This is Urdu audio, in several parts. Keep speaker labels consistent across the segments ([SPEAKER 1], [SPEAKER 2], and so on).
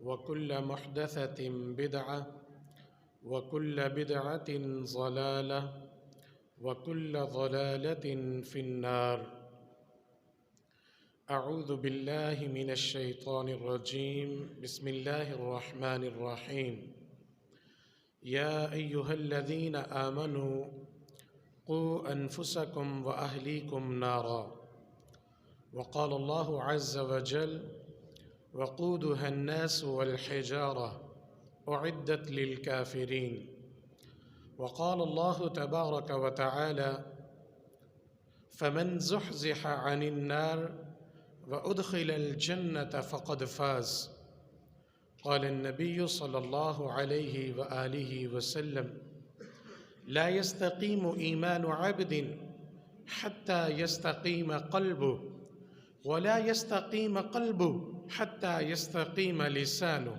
[SPEAKER 1] وكل محدثة بدعة وكل بدعة ضلالة وكل ضلالة في النار. أعوذ بالله من الشيطان الرجيم. بسم الله الرحمن الرحيم. يا أيها الذين آمنوا قوا أنفسكم وأهليكم نارا. وقال الله عز وجل: وقودها الناس والحجارة أعدت للكافرين. وقال الله تبارك وتعالى: فمن زحزح عن النار وأدخل الجنة فقد فاز. قال النبي صلى الله عليه وآله وسلم: لا يستقيم إيمان عبد حتى يستقيم قلبه ولا يستقيم قلبه حتى يستقيم لسانه.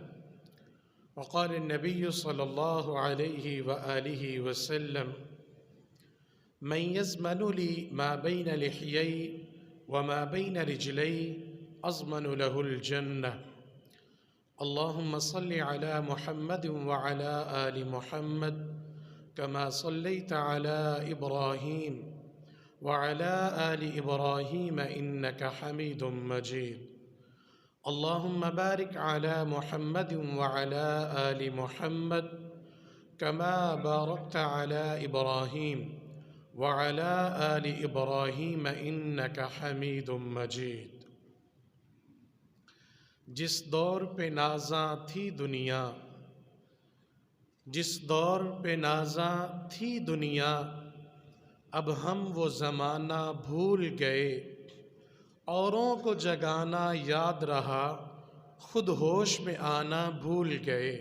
[SPEAKER 1] وقال النبي صلى الله عليه وآله وسلم: من يزمن لي ما بين لحيي وما بين رجلي أضمن له الجنة. اللهم صل على محمد وعلى آل محمد كما صليت على إبراهيم وعلى آل إبراهيم إنك حميد مجيد. اللهم بارك على محمد وعلى آل محمد كما باركت على إبراهيم وعلى آل إبراهيم إنك حميد مجيد. جس دور پہ نازاں تھی دنیا، جس دور پہ نازاں تھی دنیا، اب ہم وہ زمانہ بھول گئے. اوروں کو جگانا یاد رہا، خود ہوش میں آنا بھول گئے.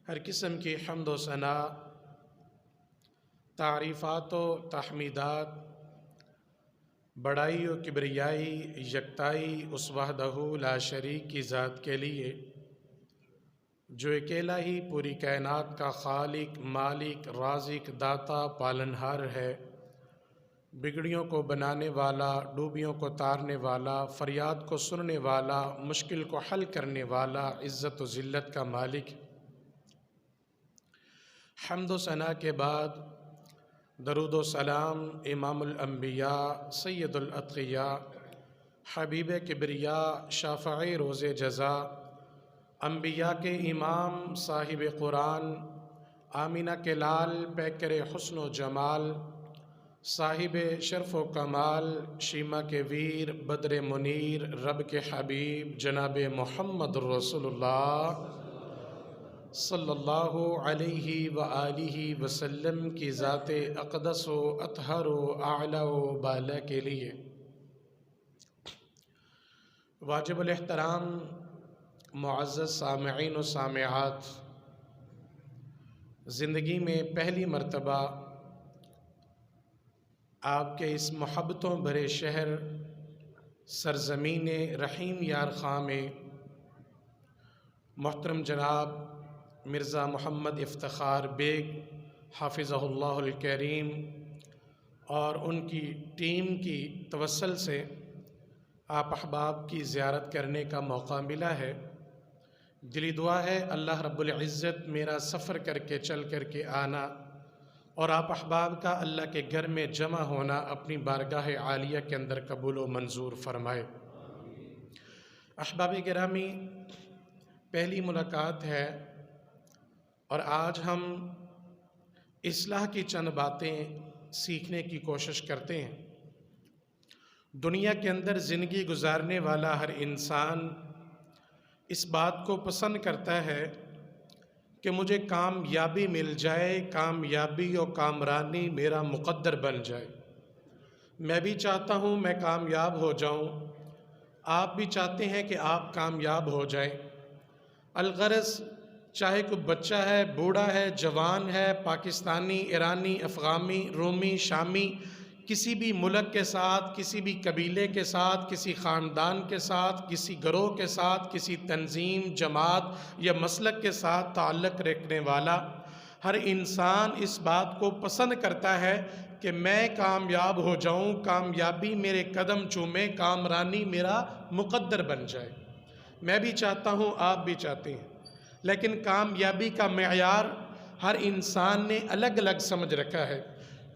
[SPEAKER 1] ہر قسم کی حمد و ثنا، تعریفات و تحمیدات، بڑائی و کبریائی، یکتائی اس وحدہ لا شریک کی ذات کے لیے جو اکیلا ہی پوری کائنات کا خالق، مالک، رازق، داتا، پالنہار ہے. بگڑیوں کو بنانے والا، ڈوبیوں کو تارنے والا، فریاد کو سننے والا، مشکل کو حل کرنے والا، عزت و ذلت کا مالک. حمد و ثنا کے بعد درود و سلام امام الانبیاء، سید الاتقیاء، حبیب کبریاء، شافع روز جزا، انبیاء کے امام، صاحب قرآن، آمینہ کے لال، پیکر حسن و جمال، صاحب شرف و کمال، شیما کے ویر، بدر منیر، رب کے حبیب جناب محمد رسول اللہ صلی اللہ علیہ وآلہ وسلم کی ذات اقدس و اطہر و اعلی و بالا کے لیے واجب الاحترام معزز سامعین و سامعات، زندگی میں پہلی مرتبہ آپ کے اس محبتوں بھرے شہر سرزمین رحیم یار خاں میں محترم جناب مرزا محمد افتخار بیگ حافظہ اللہ الکریم اور ان کی ٹیم کی توسل سے آپ احباب کی زیارت کرنے کا موقع ملا ہے. دلی دعا ہے اللہ رب العزت میرا سفر کر کے چل کر کے آنا اور آپ احباب کا اللہ کے گھر میں جمع ہونا اپنی بارگاہ عالیہ کے اندر قبول و منظور فرمائے. احباب گرامی، پہلی ملاقات ہے اور آج ہم اصلاح کی چند باتیں سیکھنے کی کوشش کرتے ہیں. دنیا کے اندر زندگی گزارنے والا ہر انسان اس بات کو پسند کرتا ہے کہ مجھے کامیابی مل جائے، کامیابی و کامرانی میرا مقدر بن جائے. میں بھی چاہتا ہوں میں کامیاب ہو جاؤں، آپ بھی چاہتے ہیں کہ آپ کامیاب ہو جائیں. الغرض چاہے کوئی بچہ ہے، بوڑھا ہے، جوان ہے، پاکستانی، ایرانی، افغانی، رومی، شامی، کسی بھی ملک کے ساتھ، کسی بھی قبیلے کے ساتھ، کسی خاندان کے ساتھ، کسی گروہ کے ساتھ، کسی تنظیم، جماعت یا مسلک کے ساتھ تعلق رکھنے والا ہر انسان اس بات کو پسند کرتا ہے کہ میں کامیاب ہو جاؤں، کامیابی میرے قدم چومے، کامرانی میرا مقدر بن جائے۔ میں بھی چاہتا ہوں، آپ بھی چاہتے ہیں، لیکن کامیابی کا معیار ہر انسان نے الگ الگ سمجھ رکھا ہے۔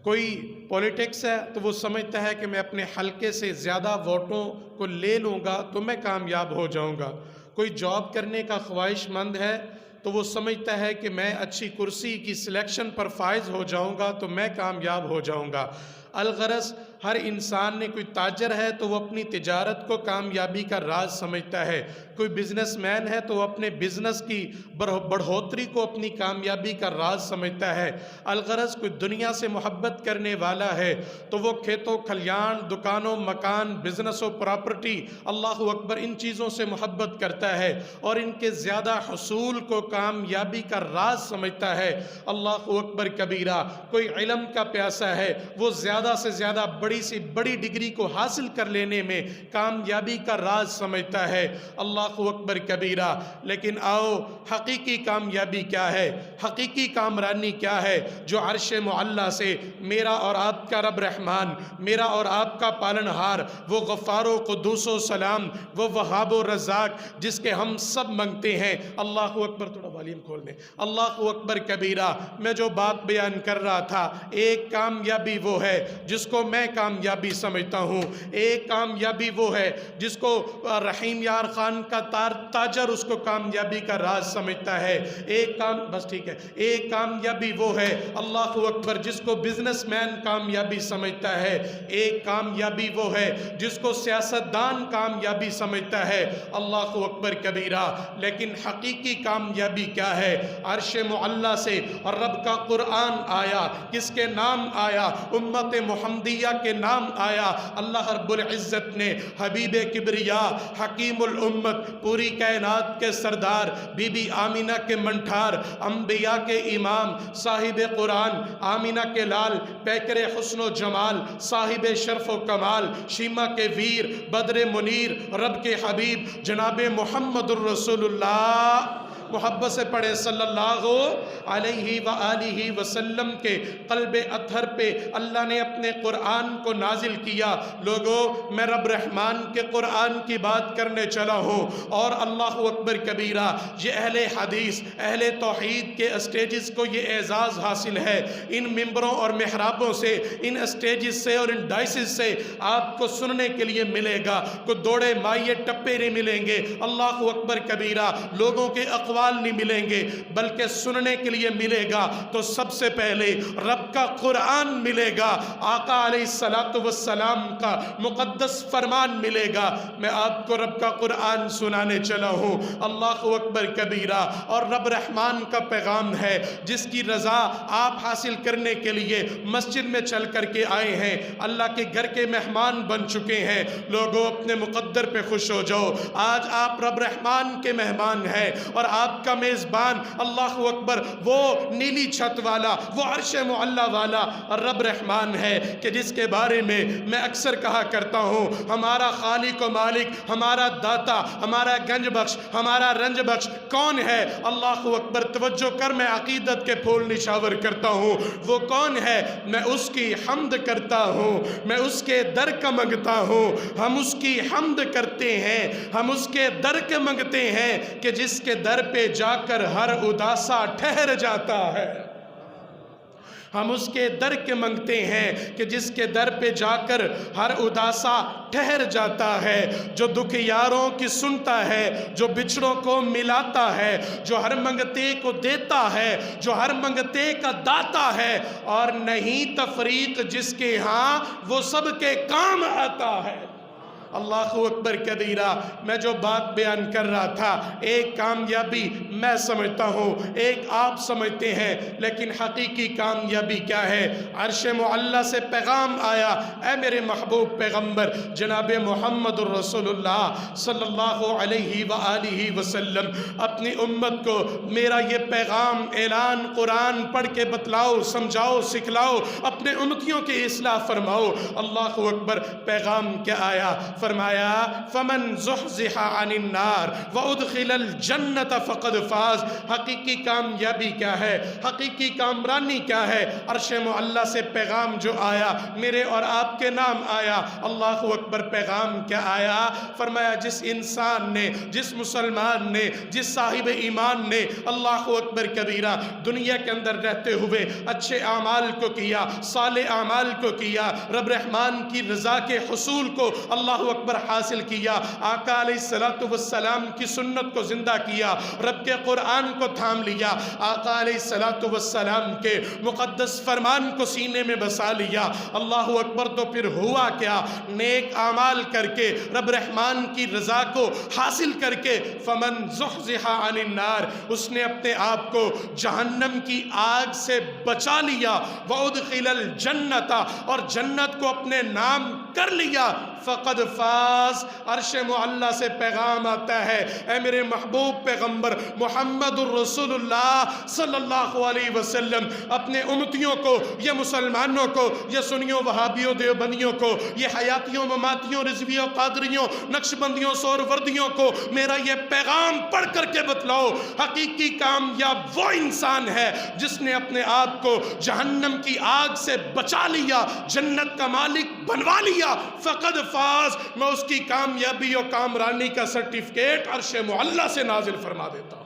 [SPEAKER 1] کوئی پولیٹکس ہے تو وہ سمجھتا ہے کہ میں اپنے حلقے سے زیادہ ووٹوں کو لے لوں گا تو میں کامیاب ہو جاؤں گا۔ کوئی جاب کرنے کا خواہش مند ہے تو وہ سمجھتا ہے کہ میں اچھی کرسی کی سلیکشن پر فائز ہو جاؤں گا تو میں کامیاب ہو جاؤں گا۔ الغرض ہر انسان نے، کوئی تاجر ہے تو وہ اپنی تجارت کو کامیابی کا راز سمجھتا ہے، کوئی بزنس مین ہے تو وہ اپنے بزنس کی بڑھوتری کو اپنی کامیابی کا راز سمجھتا ہے۔ الغرض کوئی دنیا سے محبت کرنے والا ہے تو وہ کھیتوں کھلیان، دکانوں، مکان، بزنس و پراپرٹی، اللہ اکبر، ان چیزوں سے محبت کرتا ہے اور ان کے زیادہ حصول کو کامیابی کا راز سمجھتا ہے۔ اللہ اکبر کبیرہ۔ کوئی علم کا پیاسا ہے، وہ زیادہ سے زیادہ بڑی سی بڑی ڈگری کو حاصل کر لینے میں کامیابی کا راز سمجھتا ہے۔ اللہ اکبر کبیرہ۔ لیکن آؤ، حقیقی کامیابی کیا ہے؟ حقیقی کامرانی کیا ہے؟ جو عرش معلیٰ سے میرا اور آپ کا رب رحمان، میرا اور آپ کا پالنہار، وہ غفار و قدوس و سلام، وہ وہاب و رزاق، جس کے ہم سب منگتے ہیں۔ اللہ اکبر، تھوڑا والیوم کھول دیں۔ اللہ اکبر کبیرہ۔ میں جو بات بیان کر رہا تھا، ایک کامیابی وہ ہے جس کو میں کامیابی سمجھتا ہوں، ایک کامیابی وہ ہے جس کو رحیم یار خان کا تاجر اس کو کامیابی کا راز سمجھتا ہے۔ بس ٹھیک ہے، ایک کامیابی وہ ہے، اللہ اکبر، جس کو بزنس مین کامیابی سمجھتا ہے، ایک کامیابی وہ ہے جس کو سیاستدان کامیابی سمجھتا ہے۔ اللہ اکبر کبیرہ۔ لیکن حقیقی کامیابی کیا ہے؟ عرش معلیٰ سے اور رب کا قرآن آیا، کس کے نام آیا؟ امت محمدیہ کے نام آیا۔ اللہ رب العزت نے حبیب کبریا، حکیم الامت، پوری کائنات کے سردار، بی بی آمینہ کے منٹھار، انبیاء کے امام، صاحب قرآن، آمینہ کے لال، پیکر حسن و جمال، صاحب شرف و کمال، شیمہ کے ویر، بدر منیر، رب کے حبیب جناب محمد الرسول اللہ، محبت سے پڑھے صلی اللہ علیہ وآلہ وسلم، کے قلب اطہر پہ اللہ نے اپنے قرآن کو نازل کیا۔ لوگوں، میں رب رحمان کے قرآن کی بات کرنے چلا ہوں، اور اللہ اکبر کبیرہ، یہ اہل حدیث، اہل توحید کے اسٹیجز کو یہ اعزاز حاصل ہے۔ ان ممبروں اور محرابوں سے، ان اسٹیجز سے اور ان ڈائسز سے آپ کو سننے کے لیے ملے گا، کوئی دوڑے مائے ٹپے نہیں ملیں گے، اللہ اکبر کبیرہ، لوگوں کے اقوال نہیں ملیں گے، بلکہ سننے کے لیے ملے گا تو سب سے پہلے رب کا قرآن ملے گا، آقا علیہ السلام کا مقدس فرمان ملے گا۔ میں آپ کو رب کا قرآن سنانے چلا ہوں، اللہ اکبر کبیرہ، اور رب رحمان کا پیغام ہے جس کی رضا آپ حاصل کرنے کے لیے مسجد میں چل کر کے آئے ہیں، اللہ کے گھر کے مہمان بن چکے ہیں۔ لوگوں، اپنے مقدر پہ خوش ہو جاؤ، آج آپ رب رحمان کے مہمان ہیں، اور آپ کا میزبان اللہ اکبر وہ نیلی چھت والا، وہ عرش معلیٰ والا رب رحمان ہے، کہ جس کے بارے میں اکثر کہا کرتا ہوں، ہمارا خالق و مالک، ہمارا داتا، ہمارا گنج بخش، ہمارا رنج بخش کون ہے؟ اللہ اکبر، توجہ کر، میں عقیدت کے پھول نشاور کرتا ہوں، وہ کون ہے؟ میں اس کی حمد کرتا ہوں، میں اس کے در کا منگتا ہوں، ہم اس کی حمد کرتے ہیں، ہم اس کے در کے منگتے ہیں، کہ جس کے در پہ جا کر ہر اداسا ٹھہر جاتا ہے۔ ہم اس کے در کے منگتے ہیں کہ جس کے در پہ جا کر ہر اداسا ٹھہر جاتا ہے، جو دکھ یاروں کی سنتا ہے، جو بچھڑوں کو ملاتا ہے، جو ہر منگتے کو دیتا ہے، جو ہر منگتے کا داتا ہے، اور نہیں تفریق جس کے ہاں وہ سب کے کام آتا ہے۔ اللہ اکبر کبیرہ۔ میں جو بات بیان کر رہا تھا، ایک کامیابی میں سمجھتا ہوں، ایک آپ سمجھتے ہیں، لیکن حقیقی کامیابی کیا ہے؟ عرش معلیٰ سے پیغام آیا، اے میرے محبوب پیغمبر جناب محمد الرسول اللہ صلی اللہ علیہ وآلہ وسلم، اپنی امت کو میرا یہ پیغام اعلان قرآن پڑھ کے بتلاؤ، سمجھاؤ، سکھلاؤ، اپنے امتیوں کی اصلاح فرماؤ۔ اللہ اکبر۔ پیغام کیا آیا؟ فرمایا فمن زحزح عن النار وادخل الجنت فقد فاز۔ حقیقی کامیابی کیا ہے، حقیقی کامرانی کیا ہے؟ عرش معلیٰ سے پیغام جو آیا، میرے اور آپ کے نام آیا، اللہ اکبر، پیغام کیا آیا؟ فرمایا جس انسان نے، جس مسلمان نے، جس صاحب ایمان نے اللہ اکبر کبیرہ دنیا کے اندر رہتے ہوئے اچھے اعمال کو کیا، صالح اعمال کو کیا، رب رحمان کی رضا کے حصول کو اللہ اکبر حاصل کیا، آقا علیہ السلام کی سنت کو زندہ کیا، رب کے قرآن کو تھام لیا، آقا علیہ السلام کے مقدس فرمان کو سینے میں بسا لیا، اللہ اکبر، تو پھر ہوا کیا؟ نیک اعمال کر کے رب رحمان کی رضا کو حاصل کر کے فمن زحزح عن النار، اس نے اپنے آپ کو جہنم کی آگ سے بچا لیا، وادخل الجنت، اور جنت کو اپنے نام کر لیا، فقد فاز۔ عرش معلیٰ سے پیغام آتا ہے، اے میرے محبوب پیغمبر محمد الرسول اللہ صلی اللہ علیہ وسلم، اپنے امتیوں کو، یہ مسلمانوں کو، یہ سنیوں وہابیوں دیوبندیوں کو، یہ حیاتیوں مماتیوں رضویوں قادریوں نقشبندیوں سہروردیوں کو میرا یہ پیغام پڑھ کر کے بتلاؤ، حقیقی کامیاب وہ انسان ہے جس نے اپنے آپ کو جہنم کی آگ سے بچا لیا، جنت کا مالک بنوا لیا، فقد فاز۔ میں اس کی کامیابی اور کامرانی کا سرٹیفکیٹ عرش معلیٰ سے نازل فرما دیتا ہوں۔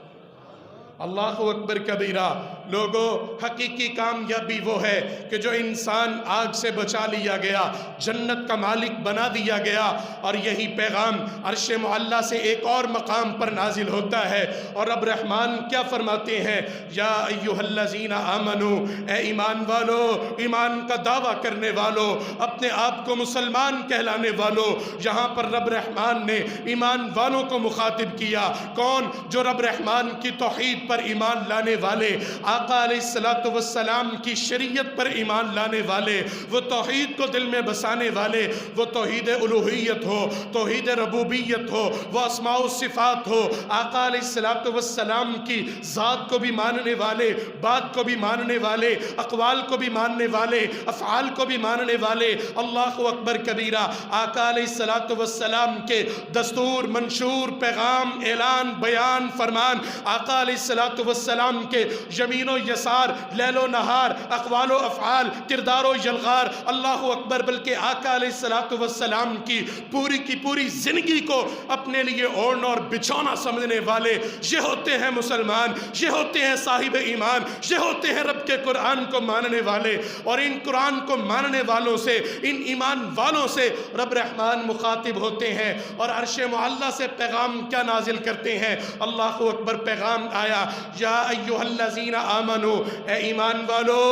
[SPEAKER 1] اللہ اکبر کبیرہ۔ لوگوں، حقیقی کامیابی وہ ہے کہ جو انسان آگ سے بچا لیا گیا، جنت کا مالک بنا دیا گیا، اور یہی پیغام عرش معلیٰ سے ایک اور مقام پر نازل ہوتا ہے، اور رب رحمان کیا فرماتے ہیں؟ یا ایھا الذین آمنو، اے ایمان والو، ایمان کا دعویٰ کرنے والو، اپنے آپ کو مسلمان کہلانے والو۔ یہاں پر رب رحمان نے ایمان والوں کو مخاطب کیا۔ کون؟ جو رب رحمان کی توحید پر ایمان لانے والے، آقا علیہ السلام کی شریعت پر ایمان لانے والے، وہ توحید کو دل میں بسانے والے، وہ توحید الوہیت ہو، توحید ربوبیت ہو، وہ اسماء و صفات ہو، آقا علیہ السلام کی ذات کو بھی ماننے والے، بات کو بھی ماننے والے، اقوال کو بھی ماننے والے، افعال کو بھی ماننے والے۔ اللہ اکبر کبیرہ۔ آقا علیہ السلام کے دستور، منشور، پیغام، اعلان، بیان، فرمان، آقا علیہ السلام کے یمین و یسار، لیل و نہار، اقوال و افعال، کردار و یلغار، اللہ اکبر، بلکہ آقا علیہ السلام کی پوری زندگی کو اپنے لیے اوڑھنا اور بچھونا سمجھنے والے، یہ ہوتے ہیں مسلمان، یہ ہوتے ہیں صاحب ایمان، یہ ہوتے ہیں رب کے قرآن کو ماننے والے۔ اور ان قرآن کو ماننے والوں سے، ان ایمان والوں سے رب رحمان مخاطب ہوتے ہیں، اور عرش معلیٰ سے پیغام کیا نازل کرتے ہیں؟ اللہ اکبر، پیغام آیا، یا ایھا الذین آمنو، اے ایمان والو،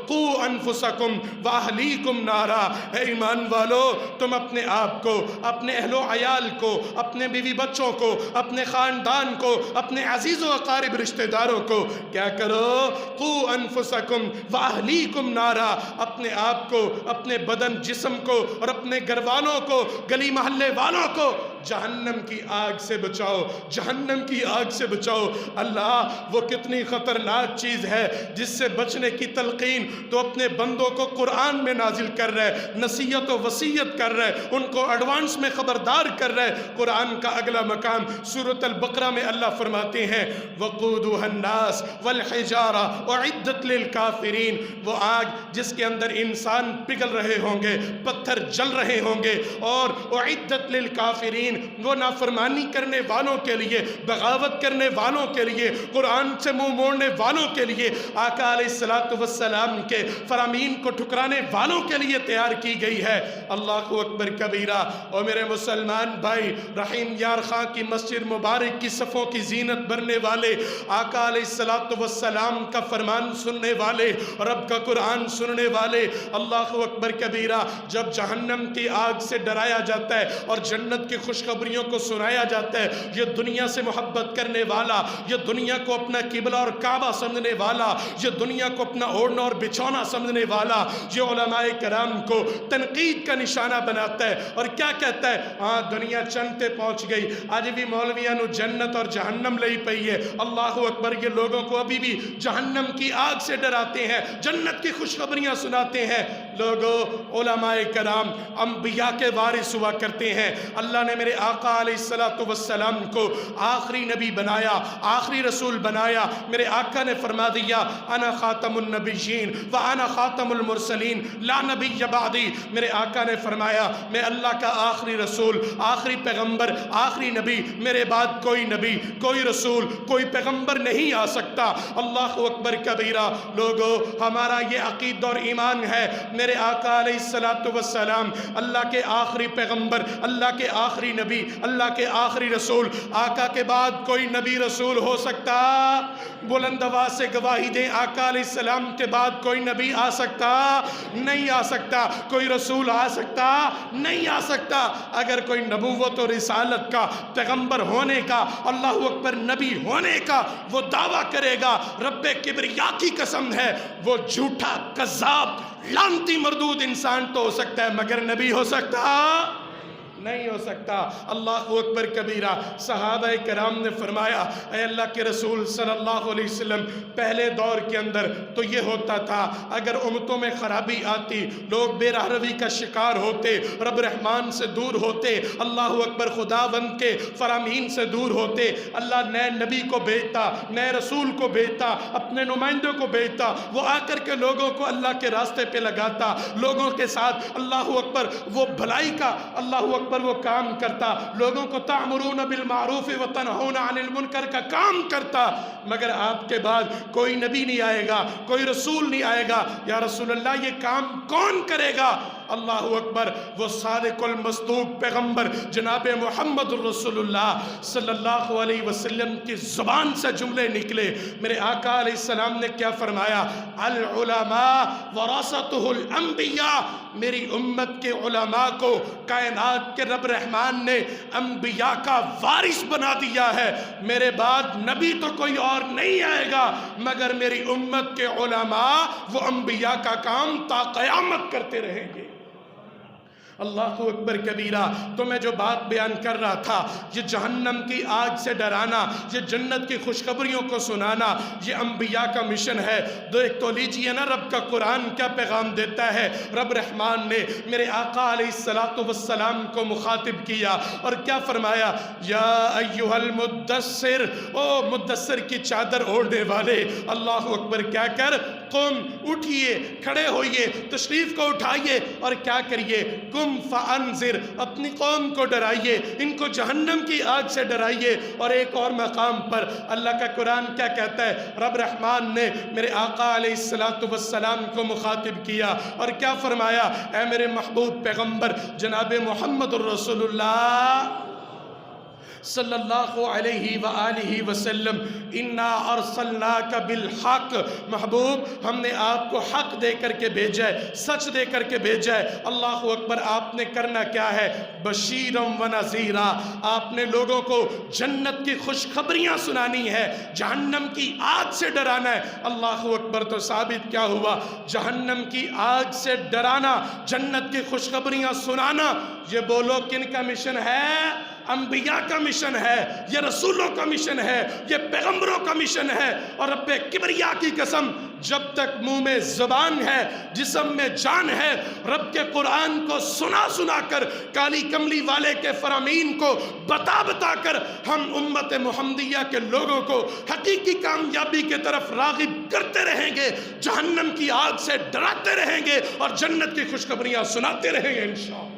[SPEAKER 1] قوا انفسکم واہلیکم نارا، اے ایمان والو، تم اپنے آپ کو، اپنے اہل و عیال کو، اپنے بیوی بچوں کو، اپنے خاندان کو، اپنے عزیز و اقارب رشتہ داروں کو کیا کرو؟ قوا انفسکم واہلیکم نارا، اپنے آپ کو، اپنے بدن جسم کو، اور اپنے گھر والوں کو، گلی محلے والوں کو جہنم کی آگ سے بچاؤ، جہنم کی آگ سے بچاؤ۔ اللہ، وہ کتنی خطرناک چیز ہے جس سے بچنے کی تلقین تو اپنے بندوں کو قرآن میں نازل کر رہے، نصیحت و وصیت کر رہے، ان کو ایڈوانس میں خبردار کر رہے۔ قرآن کا اگلا مقام سورۃ البقرہ میں اللہ فرماتے ہیں، وقودها الناس والحجارہ اعدت للکافرین، وہ آگ جس کے اندر انسان پگھل رہے ہوں گے، پتھر جل رہے ہوں گے، اور اعدت للکافرین، وہ نافرمانی کرنے والوں کے لیے، بغاوت کرنے والوں کے لیے، قرآن سے منہ موڑنے والوں کے لیے، آقا علیہ السلام کے فرامین کو ٹھکرانے والوں کے لیے تیار کی گئی ہے۔ اللہ اکبر کبیرہ۔ اور میرے مسلمان بھائی، رحیم یار خان کی مسجد مبارک کی صفوں کی زینت بھرنے والے، آقا علیہ السلام کا فرمان سننے والے، رب کا قرآن سننے والے، اللہ اکبر کبیرہ، جب جہنم کی آگ سے ڈرایا جاتا ہے اور جنت کی خوشخبریوں کو سنایا جاتا ہے، یہ دنیا سے محبت کرنے والا، یہ دنیا کو اپنا قبلہ اور کعبہ سمجھنے والا، یہ دنیا کو اپنا اوڑھنا اور بچھونا سمجھنے والا، یہ علماء کرام کو تنقید کا نشانہ بناتا ہے، اور کیا کہتا ہے؟ ہاں، دنیا چند تے پہنچ گئی، آج بھی مولویانو جنت اور جہنم لئی پئی ہے۔ اللہ اکبر، یہ لوگوں کو ابھی بھی جہنم کی آگ سے ڈراتے ہیں، جنت کی خوشخبریاں سناتے ہیں۔ لوگوں علماء کرام انبیاء کے وارث ہوا کرتے ہیں۔ اللہ نے میرے آقا علیہ السلام کو آخری نبی بنایا، آخری رسول بنایا۔ میرے آقا نے فرما دیا انا خاتم النبیین وانا خاتم المرسلین لا نبی بعدی۔ میرے آقا نے فرمایا میں اللہ کا آخری رسول، آخری پیغمبر، آخری نبی، میرے بعد کوئی نبی، کوئی رسول، کوئی پیغمبر نہیں آ سکتا۔ اللہ اکبر کبیرہ۔ لوگوں ہمارا یہ عقیدہ اور ایمان ہے میرے آقا علیہ السلام اللہ کے آخری پیغمبر، اللہ کے آخری نبی، اللہ کے آخری رسول۔ آقا کے بعد کوئی نبی رسول ہو سکتا؟ بلند آواز سے گواہی دیں، آقا علیہ السلام کے بعد کوئی نبی آ سکتا؟ نہیں آ سکتا۔ کوئی رسول آ سکتا؟ نہیں آ سکتا۔ اگر کوئی نبوت اور رسالت کا، پیغمبر ہونے کا، اللہ اکبر نبی ہونے کا وہ دعویٰ کرے گا، رب کبریا کی قسم ہے وہ جھوٹا کذاب لعنتی مردود انسان تو ہو سکتا ہے مگر نبی ہو سکتا نہیں ہو سکتا۔ اللہ اکبر کبیرہ۔ صحابہ کرام نے فرمایا اے اللہ کے رسول صلی اللہ علیہ وسلم پہلے دور کے اندر تو یہ ہوتا تھا اگر امتوں میں خرابی آتی، لوگ بے راہروی کا شکار ہوتے، رب رحمان سے دور ہوتے، اللہ اکبر خداوند کے فرامین سے دور ہوتے، اللہ نئے نبی کو بھیجتا، نئے رسول کو بھیجتا، اپنے نمائندوں کو بھیجتا، وہ آ کر کے لوگوں کو اللہ کے راستے پہ لگاتا، لوگوں کے ساتھ اللہ اکبر وہ بھلائی کا اللہ اکبر وہ کام کرتا، لوگوں کو تأمرون بالمعروف وتنہون عن المنکر کا کام کرتا۔ مگر آپ کے بعد کوئی نبی نہیں آئے گا، کوئی رسول نہیں آئے گا۔ یا رسول اللہ یہ کام کون کرے گا؟ اللہ اکبر۔ وہ صادق المصدوق پیغمبر جناب محمد الرسول اللہ صلی اللہ علیہ وسلم کی زبان سے جملے نکلے۔ میرے آقا علیہ السلام نے کیا فرمایا؟ العلماء ورثۃ الانبیاء۔ میری امت کے علماء کو کائنات کے رب رحمان نے انبیاء کا وارث بنا دیا ہے۔ میرے بعد نبی تو کوئی اور نہیں آئے گا مگر میری امت کے علماء وہ انبیاء کا کام تا قیامت کرتے رہیں گے۔ اللہ اکبر کبیرہ۔ تو میں جو بات بیان کر رہا تھا، یہ جہنم کی آگ سے ڈرانا، یہ جنت کی خوشخبریوں کو سنانا، یہ انبیاء کا مشن ہے۔ ایک تو لیجئے نا رب کا قرآن کیا پیغام دیتا ہے۔ رب رحمان نے میرے آقا علیہ السلام کو مخاطب کیا اور کیا فرمایا؟ یا ایھا المدثر، او مدثر کی چادر اوڑھنے والے، اللہ اکبر کیا کر؟ قم، اٹھئے، کھڑے ہوئیے، تشریف کو اٹھائیے اور کیا کریے؟ قم فانذر، اپنی قوم کو ڈرائیے، ان کو جہنم کی آگ سے ڈرائیے۔ اور ایک اور مقام پر اللہ کا قرآن کیا کہتا ہے؟ رب رحمان نے میرے آقا علیہ السلام کو مخاطب کیا اور کیا فرمایا؟ اے میرے محبوب پیغمبر جناب محمد الرسول اللہ صلی اللہ علیہ وآلہ وسلم، انا ارسلناک بالحق، محبوب ہم نے آپ کو حق دے کر کے بھیجا ہے، سچ دے کر کے بھیجا ہے۔ اللہ اکبر۔ آپ نے کرنا کیا ہے؟ بشیرم و نذیرا، آپ نے لوگوں کو جنت کی خوشخبریاں سنانی ہے، جہنم کی آگ سے ڈرانا ہے۔ اللہ اکبر۔ تو ثابت کیا ہوا؟ جہنم کی آگ سے ڈرانا، جنت کی خوشخبریاں سنانا، یہ بولو کن کا مشن ہے؟ انبیاء کا مشن ہے، یہ رسولوں کا مشن ہے، یہ پیغمبروں کا مشن ہے۔ اور رب کبریا کی قسم جب تک منہ میں زبان ہے، جسم میں جان ہے، رب کے قرآن کو سنا سنا کر، کالی کملی والے کے فرامین کو بتا بتا کر ہم امت محمدیہ کے لوگوں کو حقیقی کامیابی کے طرف راغب کرتے رہیں گے، جہنم کی آگ سے ڈراتے رہیں گے اور جنت کی خوشخبریاں سناتے رہیں گے انشاءاللہ۔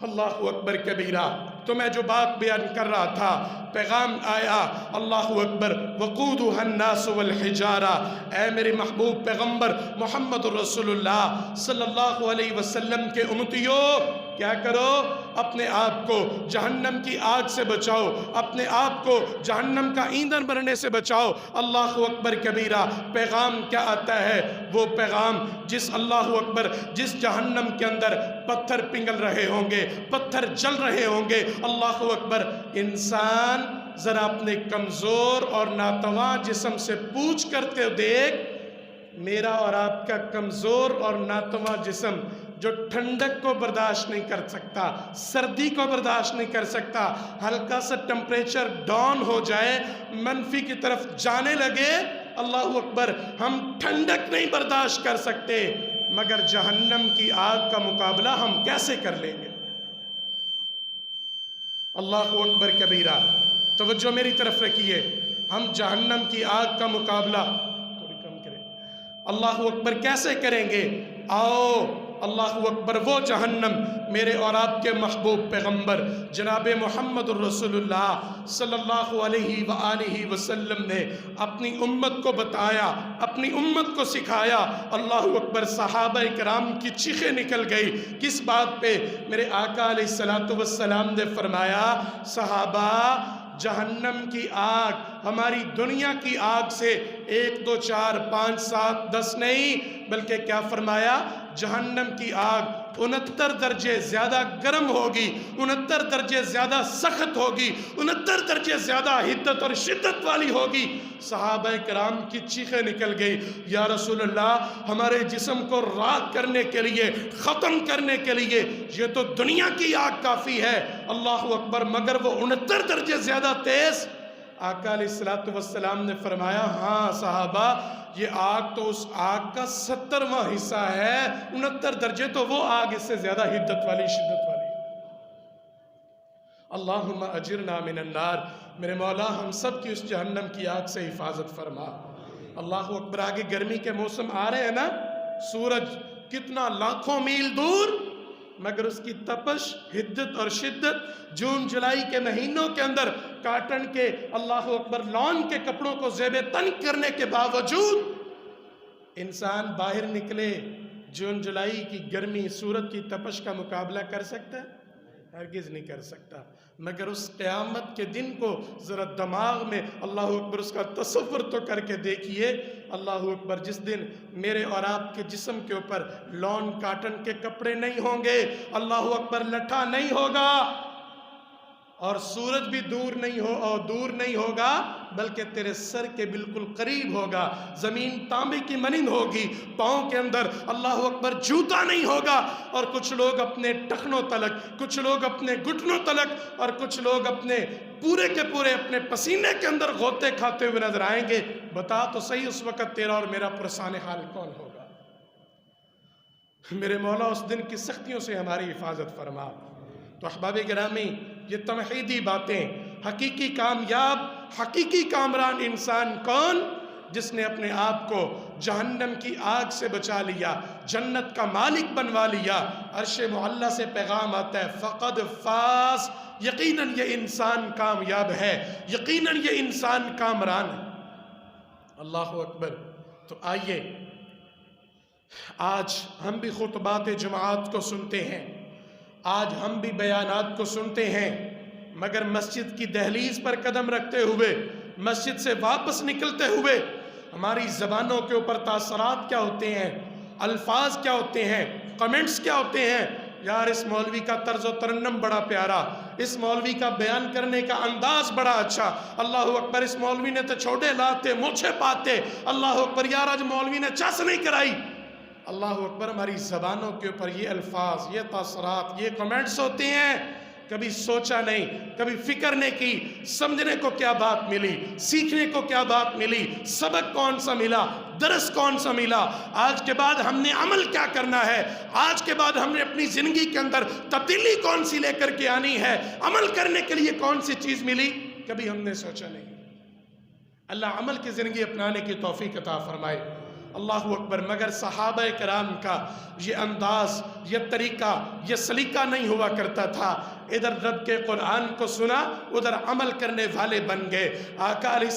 [SPEAKER 1] اللہ اکبر کبیرہ۔ تو میں جو بات بیان کر رہا تھا، پیغام آیا، اللہ اکبر، وقودها الناس والحجارہ، اے میرے محبوب پیغمبر محمد الرسول اللہ صلی اللہ علیہ وسلم کے امتیوں، کیا کرو؟ اپنے آپ کو جہنم کی آگ سے بچاؤ، اپنے آپ کو جہنم کا ایندھن بننے سے بچاؤ۔ اللہ اکبر کبیرہ۔ پیغام کیا آتا ہے؟ وہ پیغام جس اللہ اکبر جس جہنم کے اندر پتھر پنگل رہے ہوں گے، پتھر جل رہے ہوں گے، اللہ اکبر، انسان ذرا اپنے کمزور اور ناتواں جسم سے پوچھ کرتے دیکھ، میرا اور آپ کا کمزور اور ناتواں جسم جو ٹھنڈک کو برداشت نہیں کر سکتا، سردی کو برداشت نہیں کر سکتا، ہلکا سا ٹمپریچر ڈاؤن ہو جائے، منفی کی طرف جانے لگے، اللہ اکبر، ہم ٹھنڈک نہیں برداشت کر سکتے، مگر جہنم کی آگ کا مقابلہ ہم کیسے کر لیں گے؟ اللہ اکبر کبیرہ، توجہ میری طرف رکھیے، ہم جہنم کی آگ کا مقابلہ تھوڑی کم کریں، اللہ اکبر کیسے کریں گے؟ آؤ اللہ اکبر، وہ جہنم میرے اور آپ کے محبوب پیغمبر جناب محمد الرسول اللہ صلی اللہ علیہ وآلہ وسلم نے اپنی امت کو بتایا، اپنی امت کو سکھایا۔ اللہ اکبر، صحابہ کرام کی چیخیں نکل گئی۔ کس بات پہ؟ میرے آقا علیہ السلام نے فرمایا، صحابہ جہنم کی آگ ہماری دنیا کی آگ سے 1 2 4 5 7 10 نہیں، بلکہ کیا فرمایا؟ جہنم کی آگ 69 درجے زیادہ گرم ہوگی، 69 درجے زیادہ سخت ہوگی، 69 درجے زیادہ حدت اور شدت والی ہوگی۔ صحابہ کرام کی چیخیں نکل گئی، یا رسول اللہ، ہمارے جسم کو راکھ کرنے کے لیے، ختم کرنے کے لیے یہ تو دنیا کی آگ کافی ہے۔ اللہ اکبر، مگر وہ 69 درجے زیادہ تیز؟ آقا علیہ السلام نے فرمایا، ہاں صحابہ، یہ آگ تو اس آگ کا 70واں حصہ ہے، 69 درجے تو وہ آگ اس سے زیادہ حدت والی، شدت والی۔ اللہم اجرنا من النار، میرے مولا ہم سب کی اس جہنم کی آگ سے حفاظت فرما۔ اللہ اکبر، آگے گرمی کے موسم آ رہے ہیں نا، سورج کتنا لاکھوں میل دور، مگر اس کی تپش، حدت اور شدت جون جولائی کے مہینوں کے اندر کاٹن کے، اللہ اکبر، لان کے کپڑوں کو زیب تن کرنے کے باوجود انسان باہر نکلے، جون جولائی کی گرمی، سورج کی تپش کا مقابلہ کر سکتا ہے؟ ہرگز نہیں کر سکتا۔ مگر اس قیامت کے دن کو ذرا دماغ میں اللہ اکبر اس کا تصور تو کر کے دیکھیے۔ اللہ اکبر، جس دن میرے اور آپ کے جسم کے اوپر لان کاٹن کے کپڑے نہیں ہوں گے، اللہ اکبر، لٹھا نہیں ہوگا، اور سورج بھی دور نہیں ہوگا، بلکہ تیرے سر کے بالکل قریب ہوگا، زمین تانبے کی مانند ہوگی، پاؤں کے اندر اللہ اکبر جوتا نہیں ہوگا، اور کچھ لوگ اپنے ٹخنوں تلک، کچھ لوگ اپنے گھٹنوں تلک، اور کچھ لوگ اپنے پورے کے پورے اپنے پسینے کے اندر غوطے کھاتے ہوئے نظر آئیں گے۔ بتا تو صحیح، اس وقت تیرا اور میرا پرسان حال کون ہوگا؟ میرے مولا اس دن کی سختیوں سے ہماری حفاظت فرما۔ تو احباب گرامی، یہ تمہیدی باتیں، حقیقی کامیاب، حقیقی کامران انسان کون؟ جس نے اپنے آپ کو جہنم کی آگ سے بچا لیا، جنت کا مالک بنوا لیا۔ عرش معلی سے پیغام آتا ہے، فقد فاز، یقیناً یہ انسان کامیاب ہے، یقیناً یہ انسان کامران ہے۔ اللہ اکبر۔ تو آئیے، آج ہم بھی خطبات جماعت کو سنتے ہیں، آج ہم بھی بیانات کو سنتے ہیں، مگر مسجد کی دہلیز پر قدم رکھتے ہوئے، مسجد سے واپس نکلتے ہوئے ہماری زبانوں کے اوپر تاثرات کیا ہوتے ہیں، الفاظ کیا ہوتے ہیں، کمنٹس کیا ہوتے ہیں؟ یار اس مولوی کا طرز و ترنم بڑا پیارا، اس مولوی کا بیان کرنے کا انداز بڑا اچھا، اللہ اکبر، اس مولوی نے تو چھوڑے لاتے مونچھے پاتے، اللہ اکبر، یار آج مولوی نے چس نہیں کرائی۔ اللہ اکبر، ہماری زبانوں کے اوپر یہ الفاظ، یہ تاثرات، یہ کمنٹس ہوتے ہیں، کبھی سوچا نہیں، کبھی فکر نہیں کی، سمجھنے کو کیا بات ملی، سیکھنے کو کیا بات ملی، سبق کون سا ملا، درس کون سا ملا، آج کے بعد ہم نے عمل کیا کرنا ہے، آج کے بعد ہم نے اپنی زندگی کے اندر تبدیلی کون سی لے کر کے آنی ہے، عمل کرنے کے لیے کون سی چیز ملی، کبھی ہم نے سوچا نہیں۔ اللہ عمل کی زندگی اپنانے کی توفیق عطا فرمائے۔ اللہ اکبر، مگر صحابہ کرام کا یہ انداز، یہ طریقہ، یہ سلیقہ نہیں ہوا کرتا تھا۔ ادھر رب کے قرآن کو سنا، ادھر عمل کرنے والے بن گئے، آقا علیہ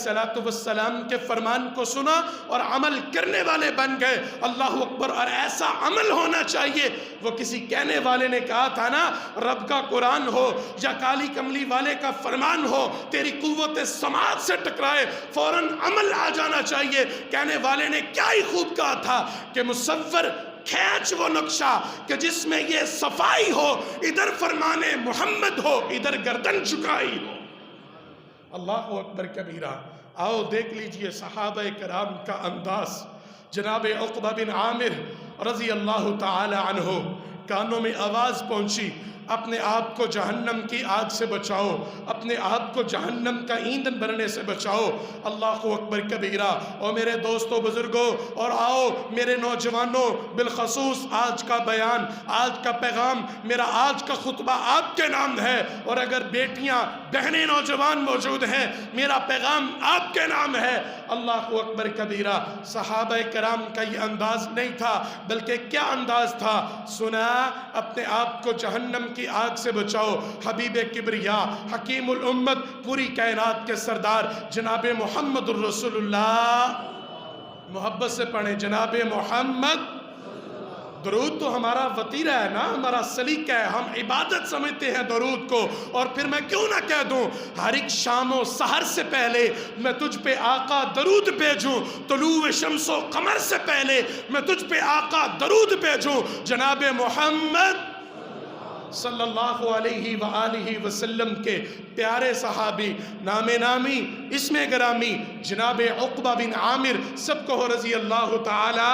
[SPEAKER 1] السلام کے فرمان کو سنا اور عمل کرنے والے بن گئے۔ اللہ اکبر، اور ایسا عمل ہونا چاہیے، وہ کسی کہنے والے نے کہا تھا نا، رب کا قرآن ہو یا کالی کملی والے کا فرمان ہو، تیری قوت سماعت سے ٹکرائے فوراً عمل آ جانا چاہیے۔ کہنے والے نے کیا ہی خوب کہا تھا کہ مصور کھینچ وہ نقشہ کہ جس میں یہ صفائی ہو، ادھر فرمان محمد ہو، ادھر گردن جھکائی ہو۔ اللہ اکبر کبیرہ۔ آؤ دیکھ لیجئے صحابہ کرام کا انداز۔ جناب عقبہ بن عامر رضی اللہ تعالی عنہ، کانوں میں آواز پہنچی، اپنے آپ کو جہنم کی آگ سے بچاؤ، اپنے آپ کو جہنم کا ایندھن بننے سے بچاؤ۔ اللہ اکبر کبیرہ۔ اور میرے دوستوں بزرگوں اور آؤ میرے نوجوانوں، بالخصوص آج کا بیان، آج کا پیغام، میرا آج کا خطبہ آپ کے نام ہے، اور اگر بیٹیاں بہنیں نوجوان موجود ہیں میرا پیغام آپ کے نام ہے۔ اللہ اکبر کبیرہ۔ صحابہ کرام کا یہ انداز نہیں تھا، بلکہ کیا انداز تھا؟ سنا، اپنے آپ کو جہنم کی آگ سے بچاؤ۔ حبیب کبریا، حکیم الامت، پوری کائنات کے سردار جناب محمد الرسول اللہ، محبت سے پڑھیں جناب محمد۔ درود تو ہمارا وطیرہ ہے نا، ہمارا سلیقہ ہے، ہم عبادت سمجھتے ہیں درود کو، اور پھر میں کیوں نہ کہہ دوں ہر ایک شام و سحر سے پہلے میں تجھ پہ آقا درود بھیجوں، طلوع شمس و قمر سے پہلے میں تجھ پہ آقا درود بھیجوں۔ جناب محمد صلی اللہ علیہ وآلہ وسلم کے پیارے صحابی، نام نامی، اسم گرامی جناب عقبہ بن عامر، سب کو رضی اللہ تعالی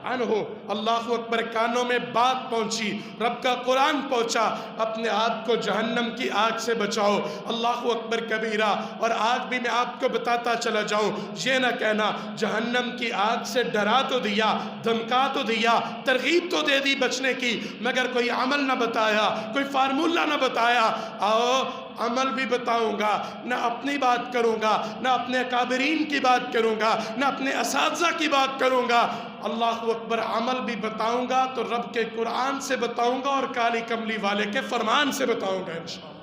[SPEAKER 1] عنہ۔ اللہ اکبر۔ کانوں میں بات پہنچی، رب کا قرآن پہنچا، اپنے آپ کو جہنم کی آگ سے بچاؤ۔ اللہ اکبر کبیرہ۔ اور آج بھی میں آپ کو بتاتا چلا جاؤں، یہ نہ کہنا جہنم کی آگ سے ڈرا تو دیا، دھمکا تو دیا، ترغیب تو دے دی بچنے کی، مگر کوئی عمل نہ بتایا، کوئی فارمولہ نہ بتایا۔ آؤ عمل بھی بتاؤں گا، نہ اپنی بات کروں گا، نہ اپنے اکابرین کی بات کروں گا، نہ اپنے اساتذہ کی بات کروں گا۔ اللہ اکبر۔ عمل بھی بتاؤں گا تو رب کے قرآن سے بتاؤں گا، اور کالی کملی والے کے فرمان سے بتاؤں گا انشاءاللہ۔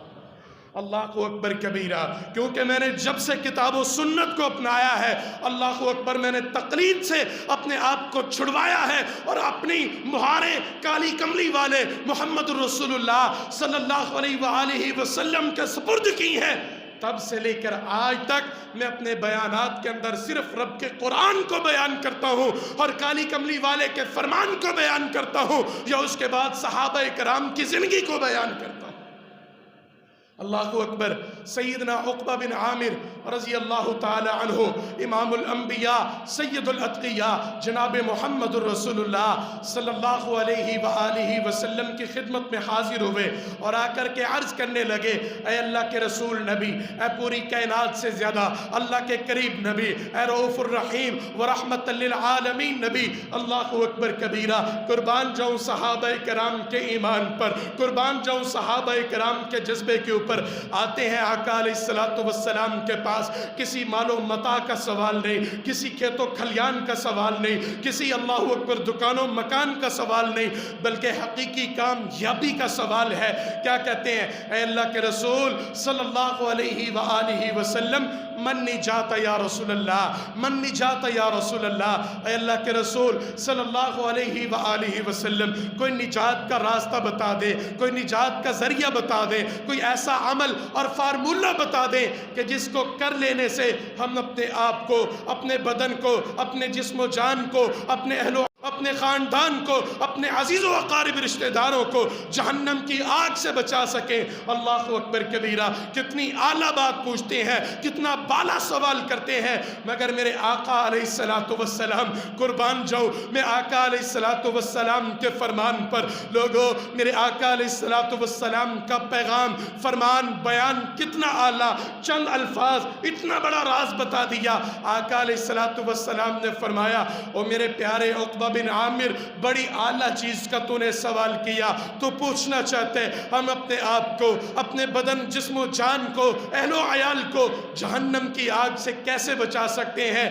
[SPEAKER 1] اللہ اکبر کبیرہ۔ کیونکہ میں نے جب سے کتاب و سنت کو اپنایا ہے، اللہ اکبر، میں نے تقلید سے اپنے آپ کو چھڑوایا ہے، اور اپنی مہاریں کالی کملی والے محمد الرسول اللہ صلی اللہ علیہ وآلہ وسلم کے سپرد کی ہیں۔ تب سے لے کر آج تک میں اپنے بیانات کے اندر صرف رب کے قرآن کو بیان کرتا ہوں، اور کالی کملی والے کے فرمان کو بیان کرتا ہوں، یا اس کے بعد صحابہ کرام کی زندگی کو بیان کرتا ہوں۔ اللہ اکبر۔ سیدنا عقبہ بن عامر رضی اللہ تعالی عنہ، امام الانبیاء، سید الاتقیاء، جناب محمد الرسول اللہ صلی اللہ علیہ وآلہ وسلم کی خدمت میں حاضر ہوئے، اور آ کر کے عرض کرنے لگے، اے اللہ کے رسول نبی، اے پوری کائنات سے زیادہ اللہ کے قریب نبی، اے رؤوف الرحیم ورحمت للعالمین نبی، اللہ اکبر کبیرہ، قربان جاؤں صحابہ کرام کے ایمان پر، قربان جاؤں صحابہ کرام کے جذبے کے اوپر۔ آتے ہیں آقا علیہ السلام کے پاس، کسی مال و متاع کا سوال نہیں، کسی کھیت و کھلیان کا سوال نہیں، کسی اللہ اکبر دکان و مکان کا سوال نہیں، بلکہ حقیقی کامیابی کا سوال ہے۔ کیا کہتے ہیں؟ اے اللہ کے رسول صلی اللہ علیہ وآلہ وسلم، من نجات یا رسول اللہ، من نجات یا رسول اللہ۔ اے اللہ کے رسول صلی اللہ علیہ وآلہ وسلم، کوئی نجات کا راستہ بتا دے، کوئی نجات کا ذریعہ بتا دے، کوئی ایسا عمل اور فارمولہ بتا دیں کہ جس کو کر لینے سے ہم اپنے آپ کو، اپنے بدن کو، اپنے جسم و جان کو، اپنے اہل و اپنے خاندان کو، اپنے عزیز و اقارب رشتہ داروں کو جہنم کی آگ سے بچا سکیں۔ اللہ اکبر کبیرہ۔ کتنی اعلیٰ بات پوچھتے ہیں، کتنا بالا سوال کرتے ہیں، مگر میرے آقا علیہ السلام، قربان جاؤ میں آقا علیہ السلام کے فرمان پر۔ لوگوں، میرے آقا علیہ السلام کا پیغام، فرمان، بیان کتنا اعلیٰ، چند الفاظ اتنا بڑا راز بتا دیا۔ آقا علیہ السلام نے فرمایا، او میرے پیارے عقبہ بن عامر، بڑی اعلیٰ چیز کا تو نے سوال کیا، تو پوچھنا چاہتے ہم اپنے آپ کو، اپنے بدن، جسم و جان کو، اہل و عیال کو جہنم کی آگ سے کیسے بچا سکتے ہیں؟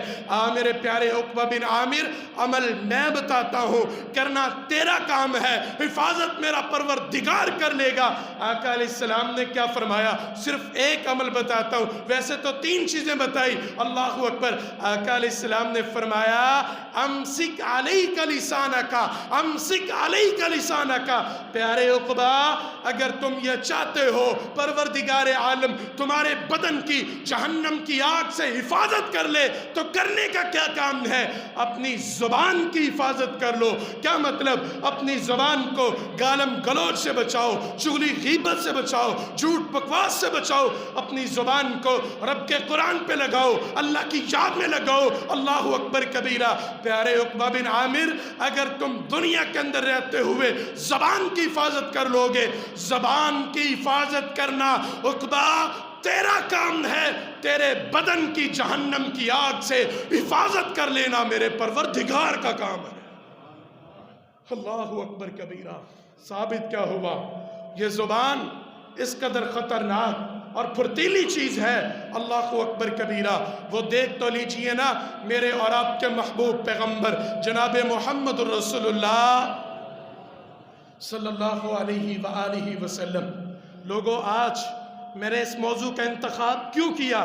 [SPEAKER 1] میرے پیارے عقبہ بن عامر، عمل میں بتاتا ہوں، کرنا تیرا کام ہے، حفاظت میرا پروردگار کر لے گا۔ آقا علیہ السلام نے کیا فرمایا؟ صرف ایک عمل بتاتا ہوں، ویسے تو 3 چیزیں بتائی۔ اللہ اکبر۔ آقا علیہ السلام نے فرمایا، امسک علیک لسانک، امسک علیک لسانک۔ پیارے عقبہ، اگر تم یہ چاہتے ہو پروردگار عالم تمہارے بدن کی جہنم کی آگ سے حفاظت کر لے، تو کرنے کا کیا کام ہے؟ اپنی زبان کی حفاظت کر لو۔ کیا مطلب؟ اپنی زبان کو گالم گلوچ سے بچاؤ، چغلی غیبت سے بچاؤ، جھوٹ بکواس سے بچاؤ۔ اپنی زبان کو رب کے قرآن پہ لگاؤ، اللہ کی یاد میں لگاؤ۔ اللہ اکبر کبیرہ۔ پیارے عقبہ بن عامر کافر اگر تم دنیا کے اندر رہتے ہوئے زبان کی حفاظت کر لو گے، زبان کی حفاظت کرنا عقبہ تیرا کام ہے، تیرے بدن کی جہنم کی آگ سے حفاظت کر لینا میرے پروردگار کا کام ہے۔ اللہ اکبر کبیرہ۔ ثابت کیا ہوا؟ یہ زبان اس قدر خطرناک اور پھرتیلی چیز ہے، اللہ اکبر کبیرہ۔ وہ دیکھ تو لیجئے نا میرے اور آپ کے محبوب پیغمبر جناب محمد الرسول اللہ صلی اللہ علیہ وآلہ وسلم۔ لوگوں آج میرے اس موضوع کا انتخاب کیوں کیا؟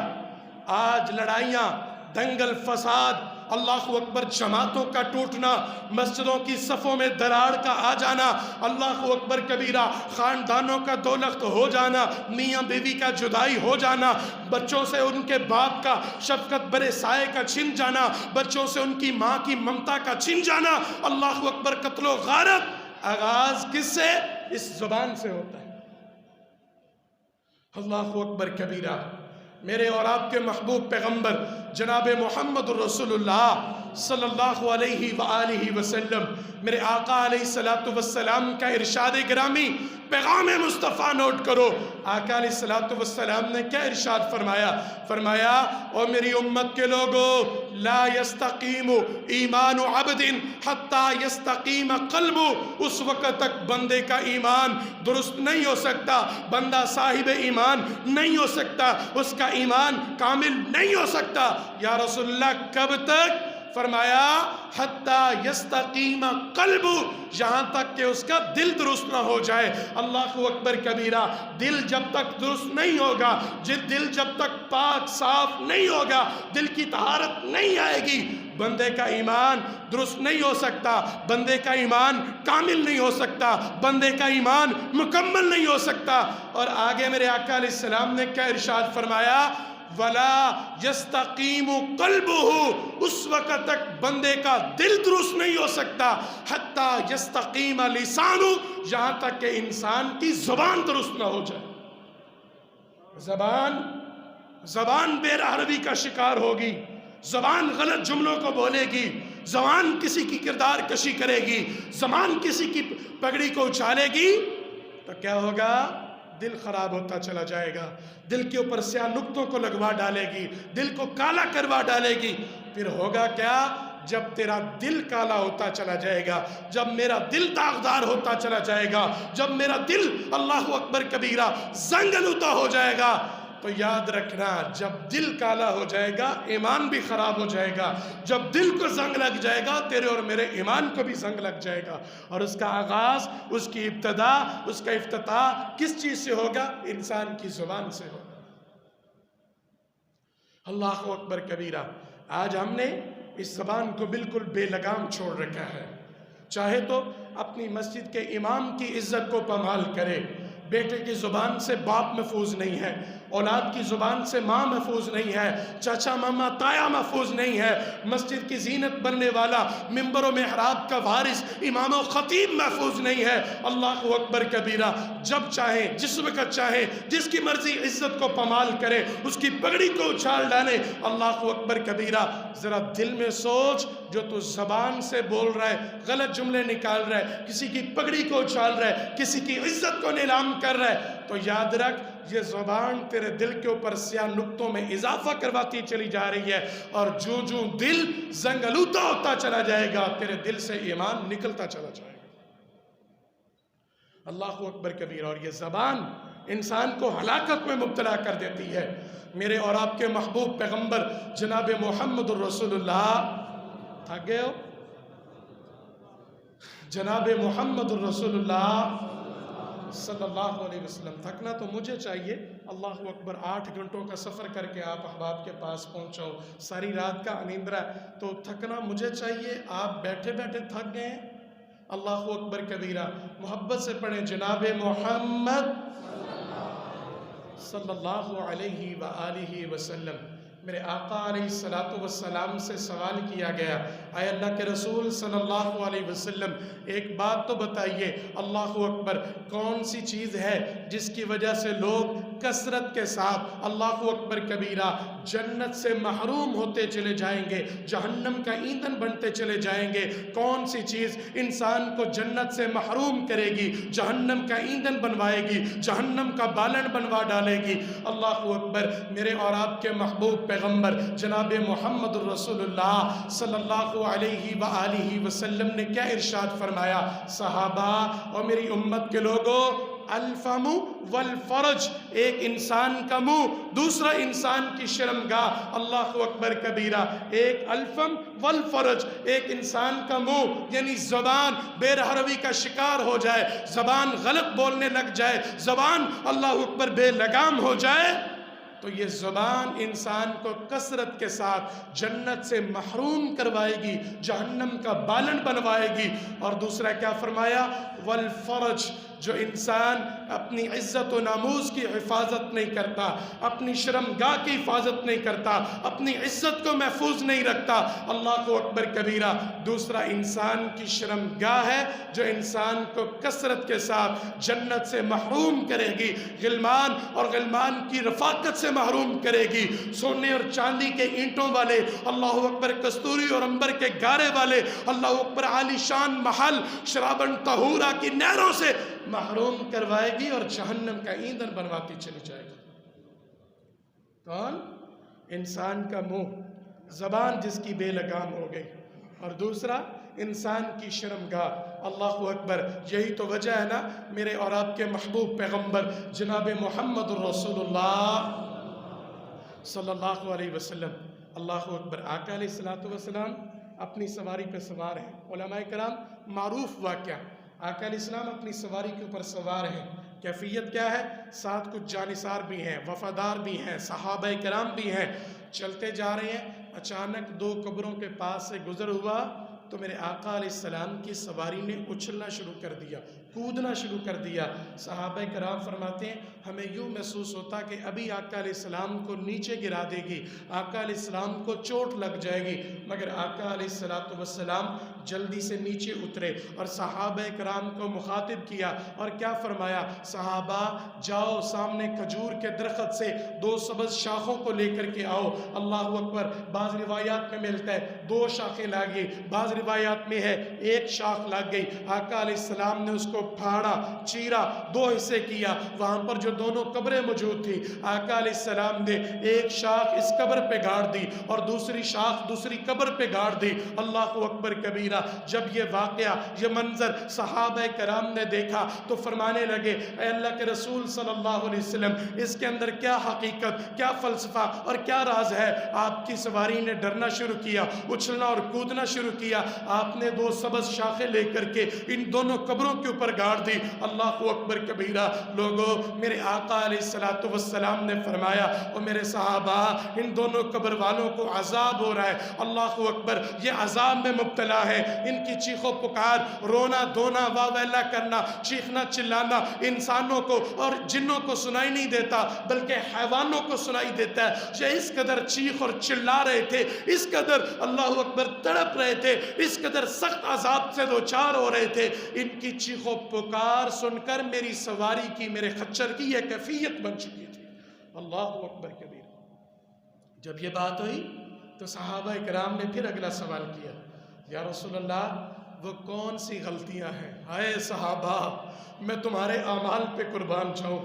[SPEAKER 1] آج لڑائیاں، دنگل، فساد، اللہ اکبر، جماعتوں کا ٹوٹنا، مسجدوں کی صفوں میں دراڑ کا آ جانا، اللہ اکبر کبیرہ، خاندانوں کا دولخت ہو جانا، میاں بیوی کا جدائی ہو جانا، بچوں سے ان کے باپ کا شفقت برے سائے کا چھن جانا، بچوں سے ان کی ماں کی ممتا کا چھن جانا، اللہ اکبر، قتل و غارت، آغاز کس سے؟ اس زبان سے ہوتا ہے۔ اللہ اکبر کبیرہ۔ میرے اور آپ کے محبوب پیغمبر جناب محمد الرسول اللہ صلی اللہ علیہ وآلہ وسلم، میرے آقا علیہ السلام کا ارشاد گرامی، پیغام مصطفیٰ نوٹ کرو۔ آقا علیہ السلام نے کیا ارشاد فرمایا؟ فرمایا او میری امت کے لوگوں، لا یستقیم ایمان عبد حتی یستقیم قلب۔ اس وقت تک بندے کا ایمان درست نہیں ہو سکتا، بندہ صاحب ایمان نہیں ہو سکتا، اس کا ایمان کامل نہیں ہو سکتا۔ یا رسول اللہ کب تک؟ فرمایا حتی یستقیم قلب، یہاں تک کہ اس کا دل درست نہ ہو جائے۔ اللہ اکبر کبیرہ۔ دل جب تک درست نہیں ہوگا، دل جب تک پاک صاف نہیں ہوگا، دل کی طہارت نہیں آئے گی، بندے کا ایمان درست نہیں ہو سکتا، بندے کا ایمان کامل نہیں ہو سکتا، بندے کا ایمان مکمل نہیں ہو سکتا۔ اور آگے میرے آقا علیہ السلام نے کیا ارشاد فرمایا؟ وَلَا يَسْتَقِيمُ قَلْبُهُ، اس وقت تک بندے کا دل درست نہیں ہو سکتا، حَتَّى يَسْتَقِيمَ لِسَانُهُ، یہاں تک کہ انسان کی زبان درست نہ ہو جائے۔ زبان بے روی کا شکار ہوگی، زبان غلط جملوں کو بولے گی، زبان کسی کی کردار کشی کرے گی، زبان کسی کی پگڑی کو اچھالے گی، تو کیا ہوگا؟ دل خراب ہوتا چلا جائے گا، دل کے اوپر سیاہ نقطوں کو لگوا ڈالے گی، دل کو کالا کروا ڈالے گی۔ پھر ہوگا کیا؟ جب تیرا دل کالا ہوتا چلا جائے گا، جب میرا دل داغدار ہوتا چلا جائے گا، جب میرا دل اللہ اکبر کبیرہ زنگ آلودہ ہو جائے گا، تو یاد رکھنا جب دل کالا ہو جائے گا ایمان بھی خراب ہو جائے گا، جب دل کو زنگ لگ جائے گا تیرے اور میرے ایمان کو بھی زنگ لگ جائے گا۔ اور اس کا آغاز، اس کی ابتدا، اس کا افتتاح کس چیز سے ہوگا؟ انسان کی زبان سے ہوگا۔ اللہ اکبر کبیرہ۔ آج ہم نے اس زبان کو بالکل بے لگام چھوڑ رکھا ہے، چاہے تو اپنی مسجد کے امام کی عزت کو پامال کرے، بیٹے کی زبان سے باپ محفوظ نہیں ہے، اولاد کی زبان سے ماں محفوظ نہیں ہے، چاچا ماما تایا محفوظ نہیں ہے، مسجد کی زینت بننے والا، منبر و محراب کا وارث، امام و خطیب محفوظ نہیں ہے۔ اللہ اکبر کبیرہ۔ جب چاہیں، جس وقت چاہیں، جس کی مرضی عزت کو پامال کرے، اس کی پگڑی کو اچھال ڈالے۔ اللہ اکبر کبیرہ۔ ذرا دل میں سوچ، جو تو زبان سے بول رہا ہے، غلط جملے نکال رہا ہے، کسی کی پگڑی کو اچھال رہا ہے، کسی کی عزت کو نیلام کر رہا ہے، تو یاد رکھ یہ زبان تیرے دل کے اوپر سیاہ نقطوں میں اضافہ کرواتی چلی جا رہی ہے، اور جو دل زنگ آلودہ ہوتا چلا جائے گا تیرے دل سے ایمان نکلتا چلا جائے گا۔ اللہ اکبر کبیر۔ اور یہ زبان انسان کو ہلاکت میں مبتلا کر دیتی ہے۔ میرے اور آپ کے محبوب پیغمبر جناب محمد الرسول اللہ، تھک گئے ہو؟ جناب محمد الرسول اللہ صلی اللہ علیہ وسلم، تھکنا تو مجھے چاہیے۔ اللہ اکبر، 8 گھنٹوں کا سفر کر کے آپ احباب کے پاس پہنچو، ساری رات کا انیندرہ، تو تھکنا مجھے چاہیے، آپ بیٹھے بیٹھے تھک گئے ہیں۔ اللہ اکبر کبیرہ۔ محبت سے پڑھیں جناب محمد صلی اللہ علیہ وآلہ وسلم۔ میرے آقا علیہ الصلوۃ والسلام سے سوال کیا گیا، اے اللہ کے رسول صلی اللہ علیہ وسلم ایک بات تو بتائیے، اللہ اکبر، کون سی چیز ہے جس کی وجہ سے لوگ کثرت کے ساتھ اللہ اکبر کبیرہ جنت سے محروم ہوتے چلے جائیں گے، جہنم کا ایندھن بنتے چلے جائیں گے؟ کون سی چیز انسان کو جنت سے محروم کرے گی، جہنم کا ایندھن بنوائے گی، جہنم کا بالن بنوا ڈالے گی؟ اللہ اکبر، میرے اور آپ کے محبوب پیغمبر جناب محمد الرسول اللہ صلی اللہ علیہ وآلہ وسلم نے کیا ارشاد فرمایا؟ صحابہ اور میری امت کے لوگوں، الفم والفرج، ایک انسان کا منہ، دوسرا انسان کی شرمگاہ، اللہ اکبر کبیرہ، ایک الفم والفرج، ایک انسان کا منہ یعنی زبان بے رحروی کا شکار ہو جائے، زبان غلط بولنے لگ جائے، زبان اللہ اکبر بے لگام ہو جائے، تو یہ زبان انسان کو کثرت کے ساتھ جنت سے محروم کروائے گی، جہنم کا بالن بنوائے گی۔ اور دوسرا کیا فرمایا؟ والفرج، جو انسان اپنی عزت و ناموس کی حفاظت نہیں کرتا، اپنی شرمگاہ کی حفاظت نہیں کرتا، اپنی عزت کو محفوظ نہیں رکھتا، اللہ اکبر کبیرہ، دوسرا انسان کی شرمگاہ ہے جو انسان کو کثرت کے ساتھ جنت سے محروم کرے گی، غلمان اور غلمان کی رفاقت سے محروم کرے گی، سونے اور چاندی کے اینٹوں والے، اللہ اکبر کستوری اور عنبر کے گارے والے، اللہ اکبر عالی شان محل شرابن طہورہ کی نہروں سے محروم کروائے گی اور جہنم کا ایندھن بنواتی چلی جائے گی۔ کون؟ انسان کا منہ، زبان جس کی بے لگام ہو گئی، اور دوسرا انسان کی شرمگاہ۔ اللہ اکبر، یہی تو وجہ ہے نا میرے اور آپ کے محبوب پیغمبر جناب محمد الرسول اللہ صلی اللہ علیہ وسلم، اللہ اکبر، آقا علیہ السلام اپنی سواری پہ سوار ہیں۔ علماء کرام، معروف واقعہ، آقا علیہ السلام اپنی سواری کے اوپر سوار ہیں، کیفیت کیا ہے؟ ساتھ کچھ جانثار بھی ہیں، وفادار بھی ہیں، صحابہ کرام بھی ہیں، چلتے جا رہے ہیں، اچانک دو قبروں کے پاس سے گزر ہوا تو میرے آقا علیہ السلام کی سواری نے اچھلنا شروع کر دیا، کودنا شروع کر دیا۔ صحابہ کرام فرماتے ہیں ہمیں یوں محسوس ہوتا کہ ابھی آقا علیہ السلام کو نیچے گرا دے گی، آقا علیہ السلام کو چوٹ لگ جائے گی، مگر آقا علیہ السلام جلدی سے نیچے اترے اور صحابہ کرام کو مخاطب کیا اور کیا فرمایا؟ صحابہ جاؤ، سامنے کھجور کے درخت سے دو سبز شاخوں کو لے کر کے آؤ۔ اللہ اکبر، بعض روایات میں ملتا ہے دو شاخیں لاگ گئی، بعض روایات میں ہے ایک شاخ لگ گئی۔ آقا علیہ السلام نے اس کو پھاڑا، چیرا، دو حصے کیا، وہاں پر جو دونوں قبریں موجود تھی، آقا علیہ السلام نے ایک شاخ اس قبر پہ گاڑ دی اور دوسری شاخ دوسری قبر پہ گاڑ دی۔ اللہ اکبر کبیرہ، جب یہ واقعہ، یہ منظر صحابہ کرام نے دیکھا تو فرمانے لگے اے اللہ کے رسول صلی اللہ علیہ وسلم، اس کے اندر کیا حقیقت، کیا فلسفہ اور کیا راز ہے؟ آپ کی سواری نے ڈرنا شروع کیا، اچھلنا اور کودنا شروع کیا، آپ نے دو سبز شاخیں لے کر کے ان دونوں قبروں کے اوپر گاڑ دی۔ اللہ اکبر کبیرہ، لوگوں، میرے آقا علیہ السلام نے فرمایا اور میرے صحابہ، ان دونوں قبر والوں کو عذاب ہو رہا ہے، اللہ اکبر، یہ عذاب میں مبتلا ہے، ان کی چیخ و پکار، رونا دھونا، واہ ویلا کرنا، چیخنا چلانا انسانوں کو اور جنوں کو سنائی نہیں دیتا بلکہ حیوانوں کو سنائی دیتا ہے۔ یہ اس قدر چیخ اور چلا رہے تھے، اس قدر اللہ اکبر تڑپ رہے تھے، اس قدر سخت عذاب سے دوچار ہو رہے تھے، ان کی چیخ و پکار سن کر میری سواری کی، میرے خچر کی یہ کیفیت بن چکی تھی۔ اللہ اکبر کبیر۔ جب یہ بات ہوئی تو صحابہ کرام نے پھر اگلا سوال کیا، یا رسول اللہ وہ کون سی غلطیاں ہیں؟ اے صحابہ، میں تمہارے اعمال پہ قربان جاؤں،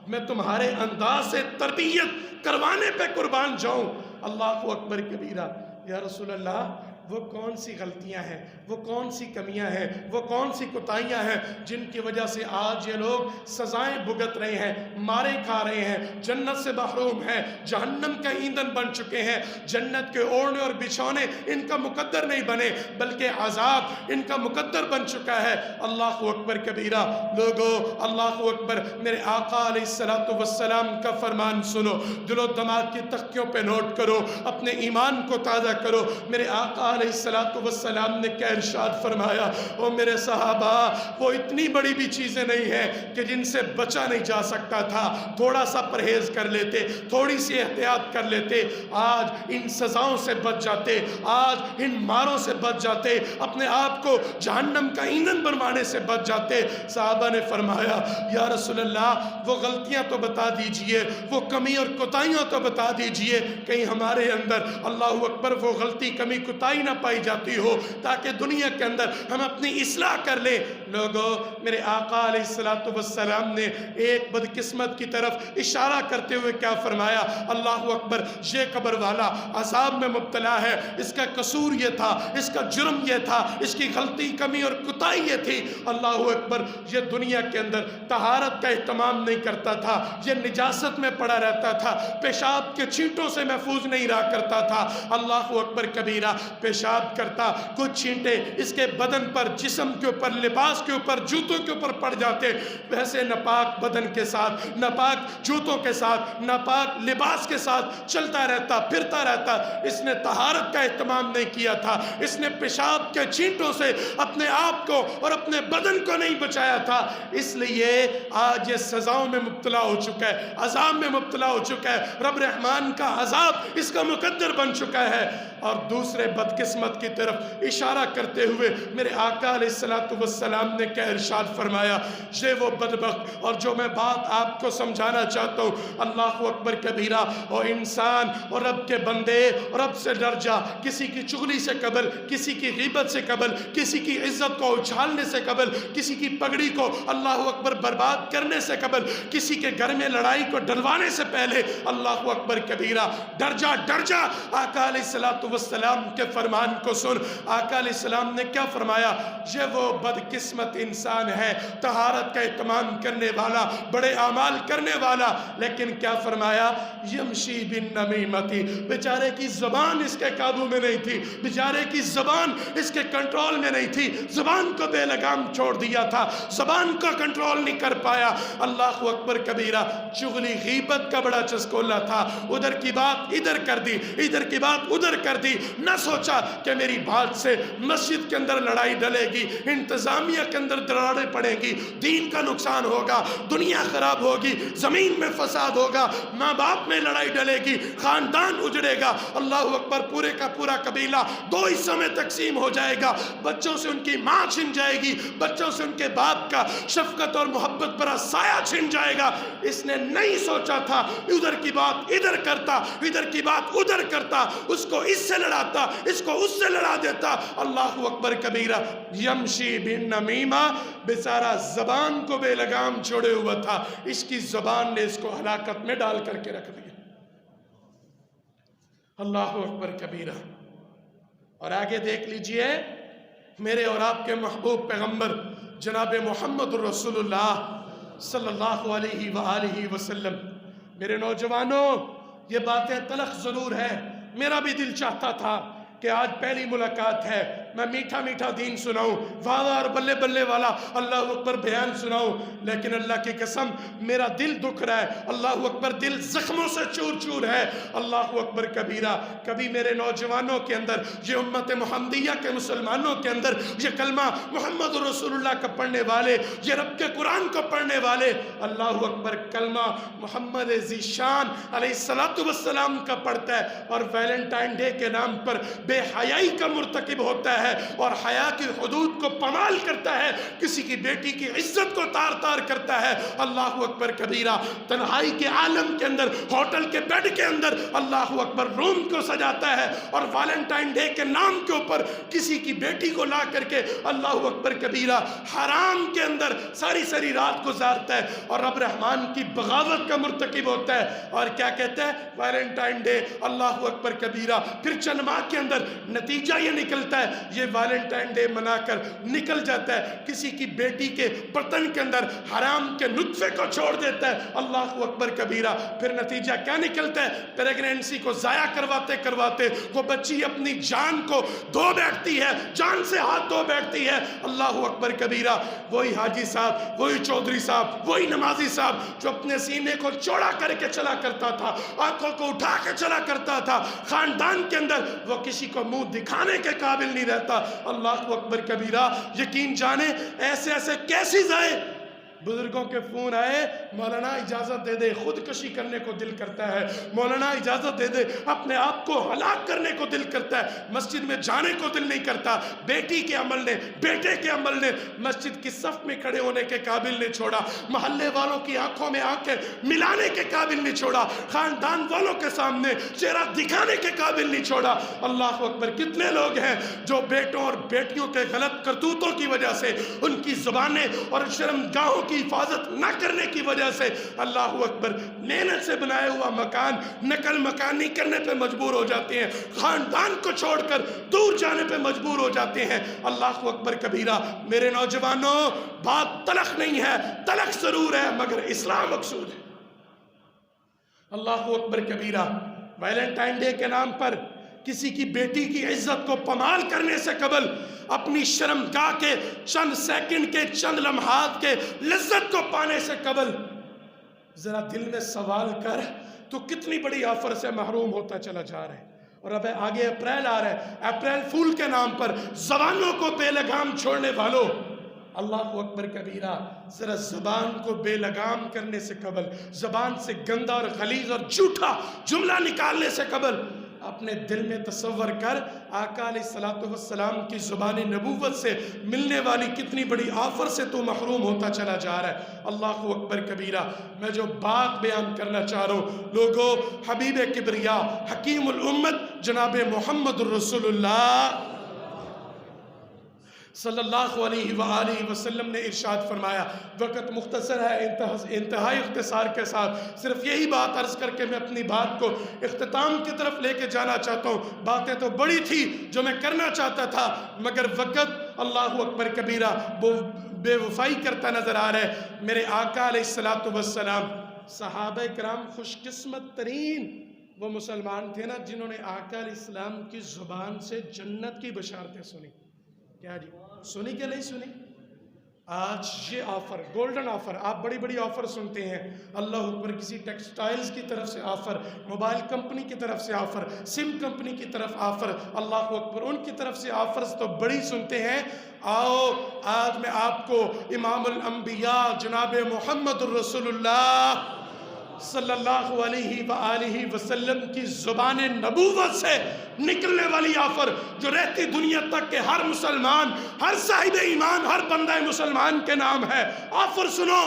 [SPEAKER 1] میں تمہارے انداز سے تربیت کروانے پہ قربان جاؤں۔ اللہ اکبر کبیرہ، یا رسول اللہ وہ کون سی غلطیاں ہیں، وہ کون سی کمیاں ہیں، وہ کون سی کوتاہیاں ہیں جن کی وجہ سے آج یہ لوگ سزائیں بھگت رہے ہیں، مارے کھا رہے ہیں، جنت سے محروم ہیں، جہنم کا ایندھن بن چکے ہیں، جنت کے اوڑھنے اور بچھونے ان کا مقدر نہیں بنے بلکہ عذاب ان کا مقدر بن چکا ہے۔ اللہ اکبر کبیرہ، لوگوں، اللہ اکبر، میرے آقا علیہ السلام کا فرمان سنو، دل و دماغ کی تختیوں پہ نوٹ کرو، اپنے ایمان کو تازہ کرو۔ میرے آقا علیہ السلام نے کیا ارشاد فرمایا، او میرے صحابہ، وہ اتنی بڑی بھی چیزیں نہیں ہیں کہ جن سے بچا نہیں جا سکتا تھا، تھوڑا سا پرہیز کر لیتے، تھوڑی سی احتیاط کر لیتے، آج ان سزاؤں سے بچ جاتے، آج ان ماروں سے بچ جاتے، اپنے آپ کو جہنم کا ایندھن بنوانے سے بچ جاتے۔ صحابہ نے فرمایا یا رسول اللہ، وہ غلطیاں تو بتا دیجئے، وہ کمی اور کوتاہیاں تو بتا دیجئے، کہیں ہمارے اندر اللہ اکبر وہ غلطی کمی کوتاہی نہ پائی جاتی ہو، تاکہ دنیا کے اندر ہم اپنی اصلاح کر لیں۔ لوگوں، میرے آقا علیہ السلام نے ایک بدقسمت کی طرف اشارہ کرتے ہوئے کیا فرمایا، اللہ اکبر، یہ قبر والا عذاب میں مبتلا ہے، اس کا قصور یہ تھا، اس کا جرم یہ تھا، اس کی غلطی کمی اور کوتاہی یہ تھی، اللہ اکبر، یہ دنیا کے اندر طہارت کا اہتمام نہیں کرتا تھا، یہ نجاست میں پڑا رہتا تھا، پیشاب کے چھینٹوں سے محفوظ نہیں رہا کرتا تھا، اللہ اکبر کبیرہ، پیشاب کرتا، کچھ چھینٹے اس کے بدن پر، جسم کے اوپر، لباس کے اوپر، جوتوں کے اوپر پڑ جاتے، ویسے ناپاک بدن کے ساتھ، ناپاک جوتوں کے ساتھ، ناپاک لباس کے ساتھ چلتا رہتا، پھرتا رہتا۔ اس نے طہارت کا اہتمام نہیں کیا تھا، اس نے پیشاب کے چھینٹوں سے اپنے آپ کو اور اپنے بدن کو نہیں بچایا تھا، اس لیے آج یہ سزاؤں میں مبتلا ہو چکا ہے، عذاب میں مبتلا ہو چکا ہے، رب رحمان کا عذاب اس کا مقدر بن چکا ہے۔ اور دوسرے بدقسمت کی طرف اشارہ کرتے ہوئے میرے آقا علیہ السلام نے کیا ارشاد فرمایا، یہ وہ بدبخت، اور جو میں بات آپ کو سمجھانا چاہتا ہوں، اللہ اکبر کبیرہ، اور انسان اور رب کے بندے، رب سے ڈر جا، کسی کی چغلی سے قبل، کسی کی غیبت سے قبل، کسی کی عزت کو اچھالنے سے قبل، کسی کی پگڑی کو اللہ اکبر برباد کرنے سے قبل، کسی کے گھر میں لڑائی کو ڈلوانے سے پہلے اللہ اکبر کبیرہ، ڈر جا، ڈر جا۔ آقا علیہ السلام کے فرمان کو سن۔ آقا علیہ السلام نے کیا فرمایا، یہ وہ بدقسمت انسان ہے، طہارت کا اہتمام کرنے والا، بڑے اعمال کرنے والا، لیکن کیا فرمایا، یمشی بالنمیمتی، بیچارے کی زبان اس کے قابو میں نہیں تھی، بیچارے کی زبان اس کے کنٹرول میں نہیں تھی، زبان کو بے لگام چھوڑ دیا تھا، زبان کو کنٹرول نہیں کر پایا۔ اللہ اکبر کبیرہ، چغلی غیبت کا بڑا چسکولا تھا، ادھر کی بات ادھر کر دی، ادھر کی بات ادھر کر دی، نہ سوچا کہ میری بات سے مسجد کے اندر لڑائی ڈلے گی، انتظامیہ کے اندر دراڑیں پڑیں گی، دین کا نقصان ہوگا، دنیا خراب ہوگی، زمین میں فساد ہوگا، ماں باپ میں لڑائی ڈلے گی، خاندان اجڑے گا، اللہ اکبر، پورے کا پورا قبیلہ دو حصوں میں تقسیم ہو جائے گا، بچوں سے ان کی ماں چھن جائے گی، بچوں سے ان کے باپ کا شفقت اور محبت بھرا سایہ چھن جائے گا۔ اس نے نہیں سوچا تھا، ادھر کی بات ادھر کرتا، ادھر کی بات ادھر کرتا، اس کو اس سے لڑاتا، اس کو اس سے لڑا دیتا۔ اللہ اکبر کبیرہ، یمشی بالنمیمہ، بیچارہ زبان کو بے لگام چھوڑے ہوا تھا، اس کی زبان نے اس کو ہلاکت میں ڈال کر کے رکھ دیا۔ اللہ اکبر کبیرہ۔ اور آگے دیکھ لیجئے، میرے اور آپ کے محبوب پیغمبر جناب محمد رسول اللہ صلی اللہ علیہ وآلہ وسلم، میرے نوجوانوں، یہ باتیں تلخ ضرور ہے، میرا بھی دل چاہتا تھا کہ آج پہلی ملاقات ہے، میں میٹھا میٹھا دین سناؤں، واہ واہ اور بلے بلے والا اللہ اکبر بیان سناؤں، لیکن اللہ کی قسم میرا دل دکھ رہا ہے، اللہ اکبر، دل زخموں سے چور چور ہے۔ اللہ اکبر کبیرہ، کبھی میرے نوجوانوں کے اندر، یہ امت محمدیہ کے مسلمانوں کے اندر، یہ کلمہ محمد رسول اللہ کا پڑھنے والے، یہ رب کے قرآن کو پڑھنے والے، اللہ اکبر، کلمہ محمد ذی شان علیہ السلام کا پڑھتا ہے، اور ویلنٹائن ڈے کے نام پر بے حیائی کا مرتکب ہوتا ہے اور حیا کی حدود کو پامال کرتا ہے، کسی کی بیٹی کی عزت کو تار تار کرتا ہے۔ اللہ اکبر کبیرہ، تنہائی کے عالم کے اندر، ہوٹل کے بیڈ کے اندر اللہ اکبر روم کو سجاتا ہے، اور ویلنٹائن ڈے کے نام کے اوپر کسی کی بیٹی کو لا کر کے اللہ اکبر کبیرہ حرام کے اندر ساری ساری رات گزارتا ہے، اور رب رحمان کی بغاوت کا مرتکب ہوتا ہے، اور کیا کہتا ہے، ویلنٹائن ڈے، اللہ اکبر کبیرہ، پھر چند ماہ کے اندر نتیجہ یہ نکلتا ہے، یہ ویلنٹائن ڈے منا کر نکل جاتا ہے، کسی کی بیٹی کے برتن کے اندر حرام کے نطفے کو چھوڑ دیتا ہے، اللہ اکبر کبیرہ، پھر نتیجہ کیا نکلتا ہے؟ پریگنینسی کو ضائع کرواتے کرواتے وہ بچی اپنی جان کو دھو بیٹھتی ہے، جان سے ہاتھ دھو بیٹھتی ہے، اللہ اکبر کبیرہ۔ وہی حاجی صاحب، وہی چودھری صاحب، وہی نمازی صاحب جو اپنے سینے کو چوڑا کر کے چلا کرتا تھا، آنکھوں کو اٹھا کے چلا کرتا تھا، خاندان کے اندر وہ کسی کو منہ دکھانے کے قابل نہیں رہتا، اللہ اکبر کبیرہ۔ یقین جانے ایسے ایسے کیسز آئے، بزرگوں کے فون آئے، مولانا اجازت دے دے، خودکشی کرنے کو دل کرتا ہے، مولانا اجازت دے دے، اپنے آپ کو ہلاک کرنے کو دل کرتا ہے، مسجد میں جانے کو دل نہیں کرتا۔ بیٹی کے عمل نے، بیٹے کے عمل نے مسجد کی صف میں کھڑے ہونے کے قابل نہیں چھوڑا، محلے والوں کی آنکھوں میں آنکھیں ملانے کے قابل نہیں چھوڑا، خاندان والوں کے سامنے چہرہ دکھانے کے قابل نہیں چھوڑا۔ اللہ اکبر۔ کتنے لوگ ہیں جو بیٹوں اور بیٹیوں کے غلط کرتوتوں کی وجہ سے، ان کی زبانیں اور شرمگاہوں کی حفاظت نہ کرنے کی وجہ سے، اللہ اکبر، محنت سے بنایا ہوا مکان نقل مکانی کرنے پہ مجبور ہو جاتے ہیں، خاندان کو چھوڑ کر دور جانے پہ مجبور ہو جاتے ہیں، اللہ اکبر کبیرہ۔ میرے نوجوانوں، بات تلخ نہیں ہے، تلخ ضرور ہے مگر اسلام مقصود ہے۔ اللہ اکبر کبیرہ۔ ویلنٹائن ڈے کے نام پر کسی کی بیٹی کی عزت کو پامال کرنے سے قبل، اپنی شرمگاہ کے چند سیکنڈ کے، چند لمحات کے لذت کو پانے سے قبل ذرا دل میں سوال کر، تو کتنی بڑی آفر سے محروم ہوتا چلا جا رہا ہے۔ اور اب آگے اپریل آ رہا ہے، اپریل فول کے نام پر زبانوں کو بے لگام چھوڑنے والوں، اللہ اکبر کبیرہ، ذرا زبان کو بے لگام کرنے سے قبل، زبان سے گندا اور غلیظ اور جھوٹا جملہ نکالنے سے قبل، اپنے دل میں تصور کر آقا علیہ السلام کی زبان نبوت سے ملنے والی کتنی بڑی آفر سے تو محروم ہوتا چلا جا رہا ہے۔ اللہ اکبر کبیرہ۔ میں جو بات بیان کرنا چاہ رہا ہوں، لوگوں، حبیب کبریا، حکیم الامت جناب محمد الرسول اللہ صلی اللہ علیہ وآلہ وسلم نے ارشاد فرمایا، وقت مختصر ہے، انتہائی اختصار کے ساتھ صرف یہی بات عرض کر کے میں اپنی بات کو اختتام کی طرف لے کے جانا چاہتا ہوں۔ باتیں تو بڑی تھی جو میں کرنا چاہتا تھا، مگر وقت اللہ اکبر کبیرہ وہ بے وفائی کرتا نظر آ رہا ہے۔ میرے آقا علیہ السلام، صحابہ کرام خوش قسمت ترین وہ مسلمان تھے نا جنہوں نے آقا علیہ السلام کی زبان سے جنت کی بشارتیں سنی۔ کیا جی، سنی کہ نہیں سنی؟ آج یہ آفر، گولڈن آفر، آپ بڑی بڑی آفر سنتے ہیں، اللہ اکبر، کسی ٹیکسٹائلز کی طرف سے آفر، موبائل کمپنی کی طرف سے آفر، سم کمپنی کی طرف آفر، اللہ اکبر، ان کی طرف سے آفرز تو بڑی سنتے ہیں۔ آؤ آج میں آپ کو امام الانبیاء جناب محمد الرسول اللہ صلی اللہ علیہ وآلہ وسلم کی زبان نبوت سے نکلنے والی آفر جو رہتی دنیا تک کے ہر مسلمان، ہر صاحب ایمان، ہر بندہ مسلمان کے نام ہے، آفر سنو۔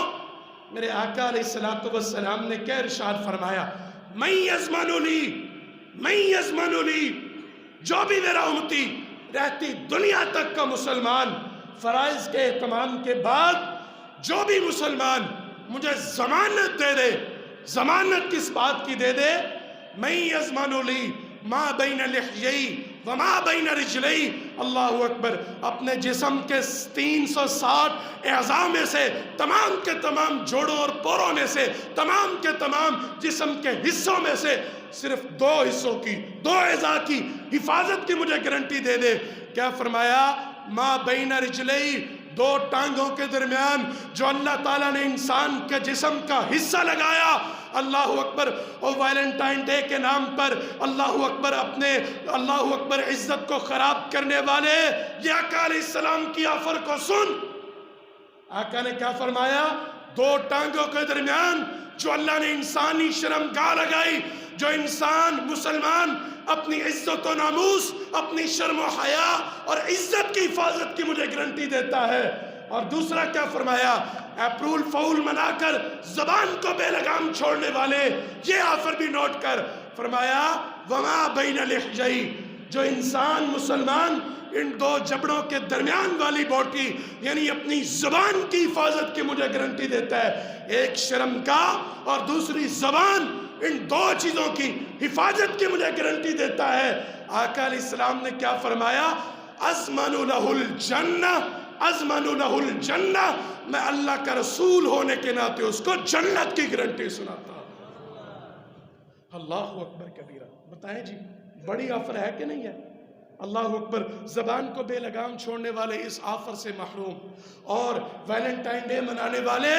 [SPEAKER 1] میرے آقا علیہ السلام نے کیا ارشاد فرمایا؟ من یضمن لی، جو بھی میرا امتی رہتی دنیا تک کا مسلمان، فرائض کے اہتمام کے بعد جو بھی مسلمان مجھے ضمانت دے دے، ضمانت کس بات کی دے دے؟ من یضمن لی ما بین لحیئی وما بین رجلی، اللہ اکبر، اپنے جسم کے 360 اعضاء میں سے، تمام کے تمام جوڑوں اور پوروں میں سے، تمام کے تمام جسم کے حصوں میں سے صرف 2 حصوں کی، 2 اعضاء کی حفاظت کی مجھے گارنٹی دے دے۔ کیا فرمایا؟ ما بین رجلی، 2 ٹانگوں کے درمیان جو اللہ تعالیٰ نے انسان کے جسم کا حصہ لگایا، اللہ اکبر، اور ویلنٹائن ڈے کے نام پر اللہ اکبر اپنے اللہ اکبر عزت کو خراب کرنے والے، یہ آقا علیہ السلام کی آفر کو سن۔ آقا نے کیا فرمایا؟ 2 ٹانگوں کے درمیان جو اللہ نے انسانی شرمگاہ لگائی، جو انسان مسلمان اپنی عزت و ناموس، اپنی شرم و حیا اور عزت کی حفاظت کی مجھے گارنٹی دیتا ہے۔ اور دوسرا کیا فرمایا؟ اپریل فول منا کر زبان کو بے لگام چھوڑنے والے، یہ آفر بھی نوٹ کر، فرمایا وما بین لحیئی، جو انسان مسلمان ان 2 جبڑوں کے درمیان والی بوٹی یعنی اپنی زبان کی حفاظت کی مجھے گارنٹی دیتا ہے، ایک شرمگاہ اور دوسری زبان، ان 2 چیزوں کی حفاظت کی مجھے گارنٹی دیتا ہے۔ آقا علیہ السلام نے کیا فرمایا؟ اضمن لہ الجنہ، اضمن لہ الجنہ، میں اللہ کا رسول ہونے کے ناطے اس کو جنت کی گارنٹی سناتا ہوں۔ اللہ اکبر کبیرہ۔ بتائیں جی بڑی آفر ہے کہ نہیں ہے؟ اللہ اکبر۔ زبان کو بے لگام چھوڑنے والے اس آفر سے محروم، اور ویلنٹائن ڈے منانے والے،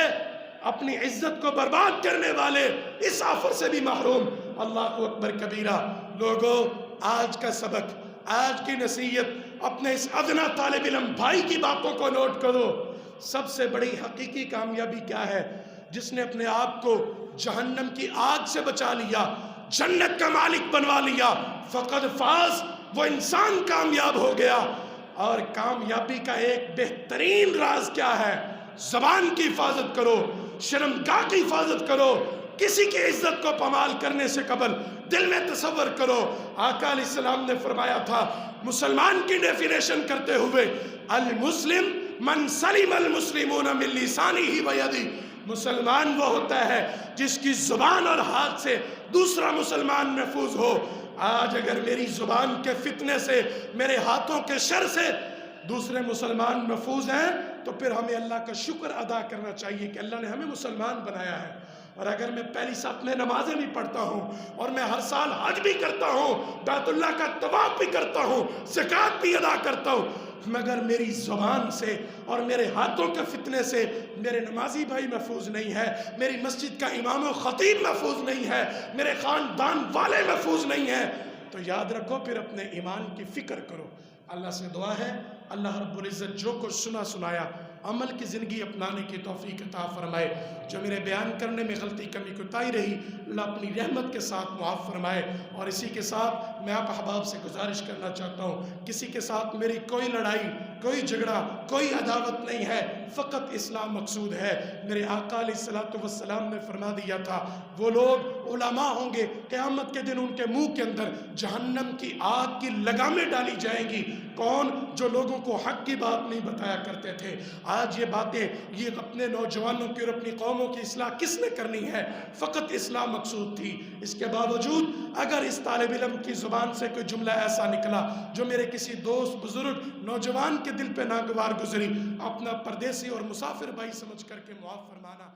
[SPEAKER 1] اپنی عزت کو برباد کرنے والے اس آفر سے بھی محروم۔ اللہ اکبر کبیرہ۔ لوگوں، آج کا سبق، آج کی نصیحت، اپنے اس ادنا طالب علم بھائی کی باتوں کو نوٹ کرو۔ سب سے بڑی حقیقی کامیابی کیا ہے؟ جس نے اپنے آپ کو جہنم کی آگ سے بچا لیا، جنت کا مالک بنوا لیا، فقد فاز، وہ انسان کامیاب ہو گیا۔ اور کامیابی کا ایک بہترین راز کیا ہے؟ زبان کی حفاظت کرو، شرمگاہ کی حفاظت کرو۔ کسی کی عزت کو پامال کرنے سے قبل دل میں تصور کرو، آقا علیہ السلام نے فرمایا تھا، مسلمان کی ڈیفینیشن کرتے ہوئے، المسلم من سلم المسلمون من لسانہ و یدہ، مسلمان وہ ہوتا ہے جس کی زبان اور ہاتھ سے دوسرا مسلمان محفوظ ہو۔ آج اگر میری زبان کے فتنے سے، میرے ہاتھوں کے شر سے دوسرے مسلمان محفوظ ہیں، تو پھر ہمیں اللہ کا شکر ادا کرنا چاہیے کہ اللہ نے ہمیں مسلمان بنایا ہے۔ اور اگر میں پہلی صف میں نمازیں بھی پڑھتا ہوں، اور میں ہر سال حج بھی کرتا ہوں، بیت اللہ کا طواف بھی کرتا ہوں، زکوٰۃ بھی ادا کرتا ہوں، مگر میری زبان سے اور میرے ہاتھوں کے فتنے سے میرے نمازی بھائی محفوظ نہیں ہے، میری مسجد کا امام و خطیب محفوظ نہیں ہے، میرے خاندان والے محفوظ نہیں ہیں، تو یاد رکھو پھر اپنے ایمان کی فکر کرو۔ اللہ سے دعا ہے اللہ رب العزت جو کچھ سنایا عمل کی زندگی اپنانے کی توفیق عطا فرمائے۔ جو میرے بیان کرنے میں غلطی کمی کوتاہی رہی، اللہ اپنی رحمت کے ساتھ معاف فرمائے۔ اور اسی کے ساتھ میں آپ احباب سے گزارش کرنا چاہتا ہوں، کسی کے ساتھ میری کوئی لڑائی، کوئی جھگڑا، کوئی عداوت نہیں ہے، فقط اسلام مقصود ہے۔ میرے آقا علیہ السلام نے فرما دیا تھا، وہ لوگ علماء ہوں گے، قیامت کے دن ان کے منہ کے اندر جہنم کی آگ کی لگامیں ڈالی جائیں گی۔ کون؟ جو لوگوں کو حق کی بات نہیں بتایا کرتے تھے۔ آج یہ باتیں، یہ اپنے نوجوانوں کی اور اپنی قوموں کی اصلاح کس نے کرنی ہے؟ فقط اسلام مقصود تھی۔ اس کے باوجود اگر اس طالب علم کی زبان سے کوئی جملہ ایسا نکلا جو میرے کسی دوست، بزرگ، نوجوان کے دل پہ ناگوار گزری، اپنا پردیسی اور مسافر بھائی سمجھ کر کے معاف فرمانا۔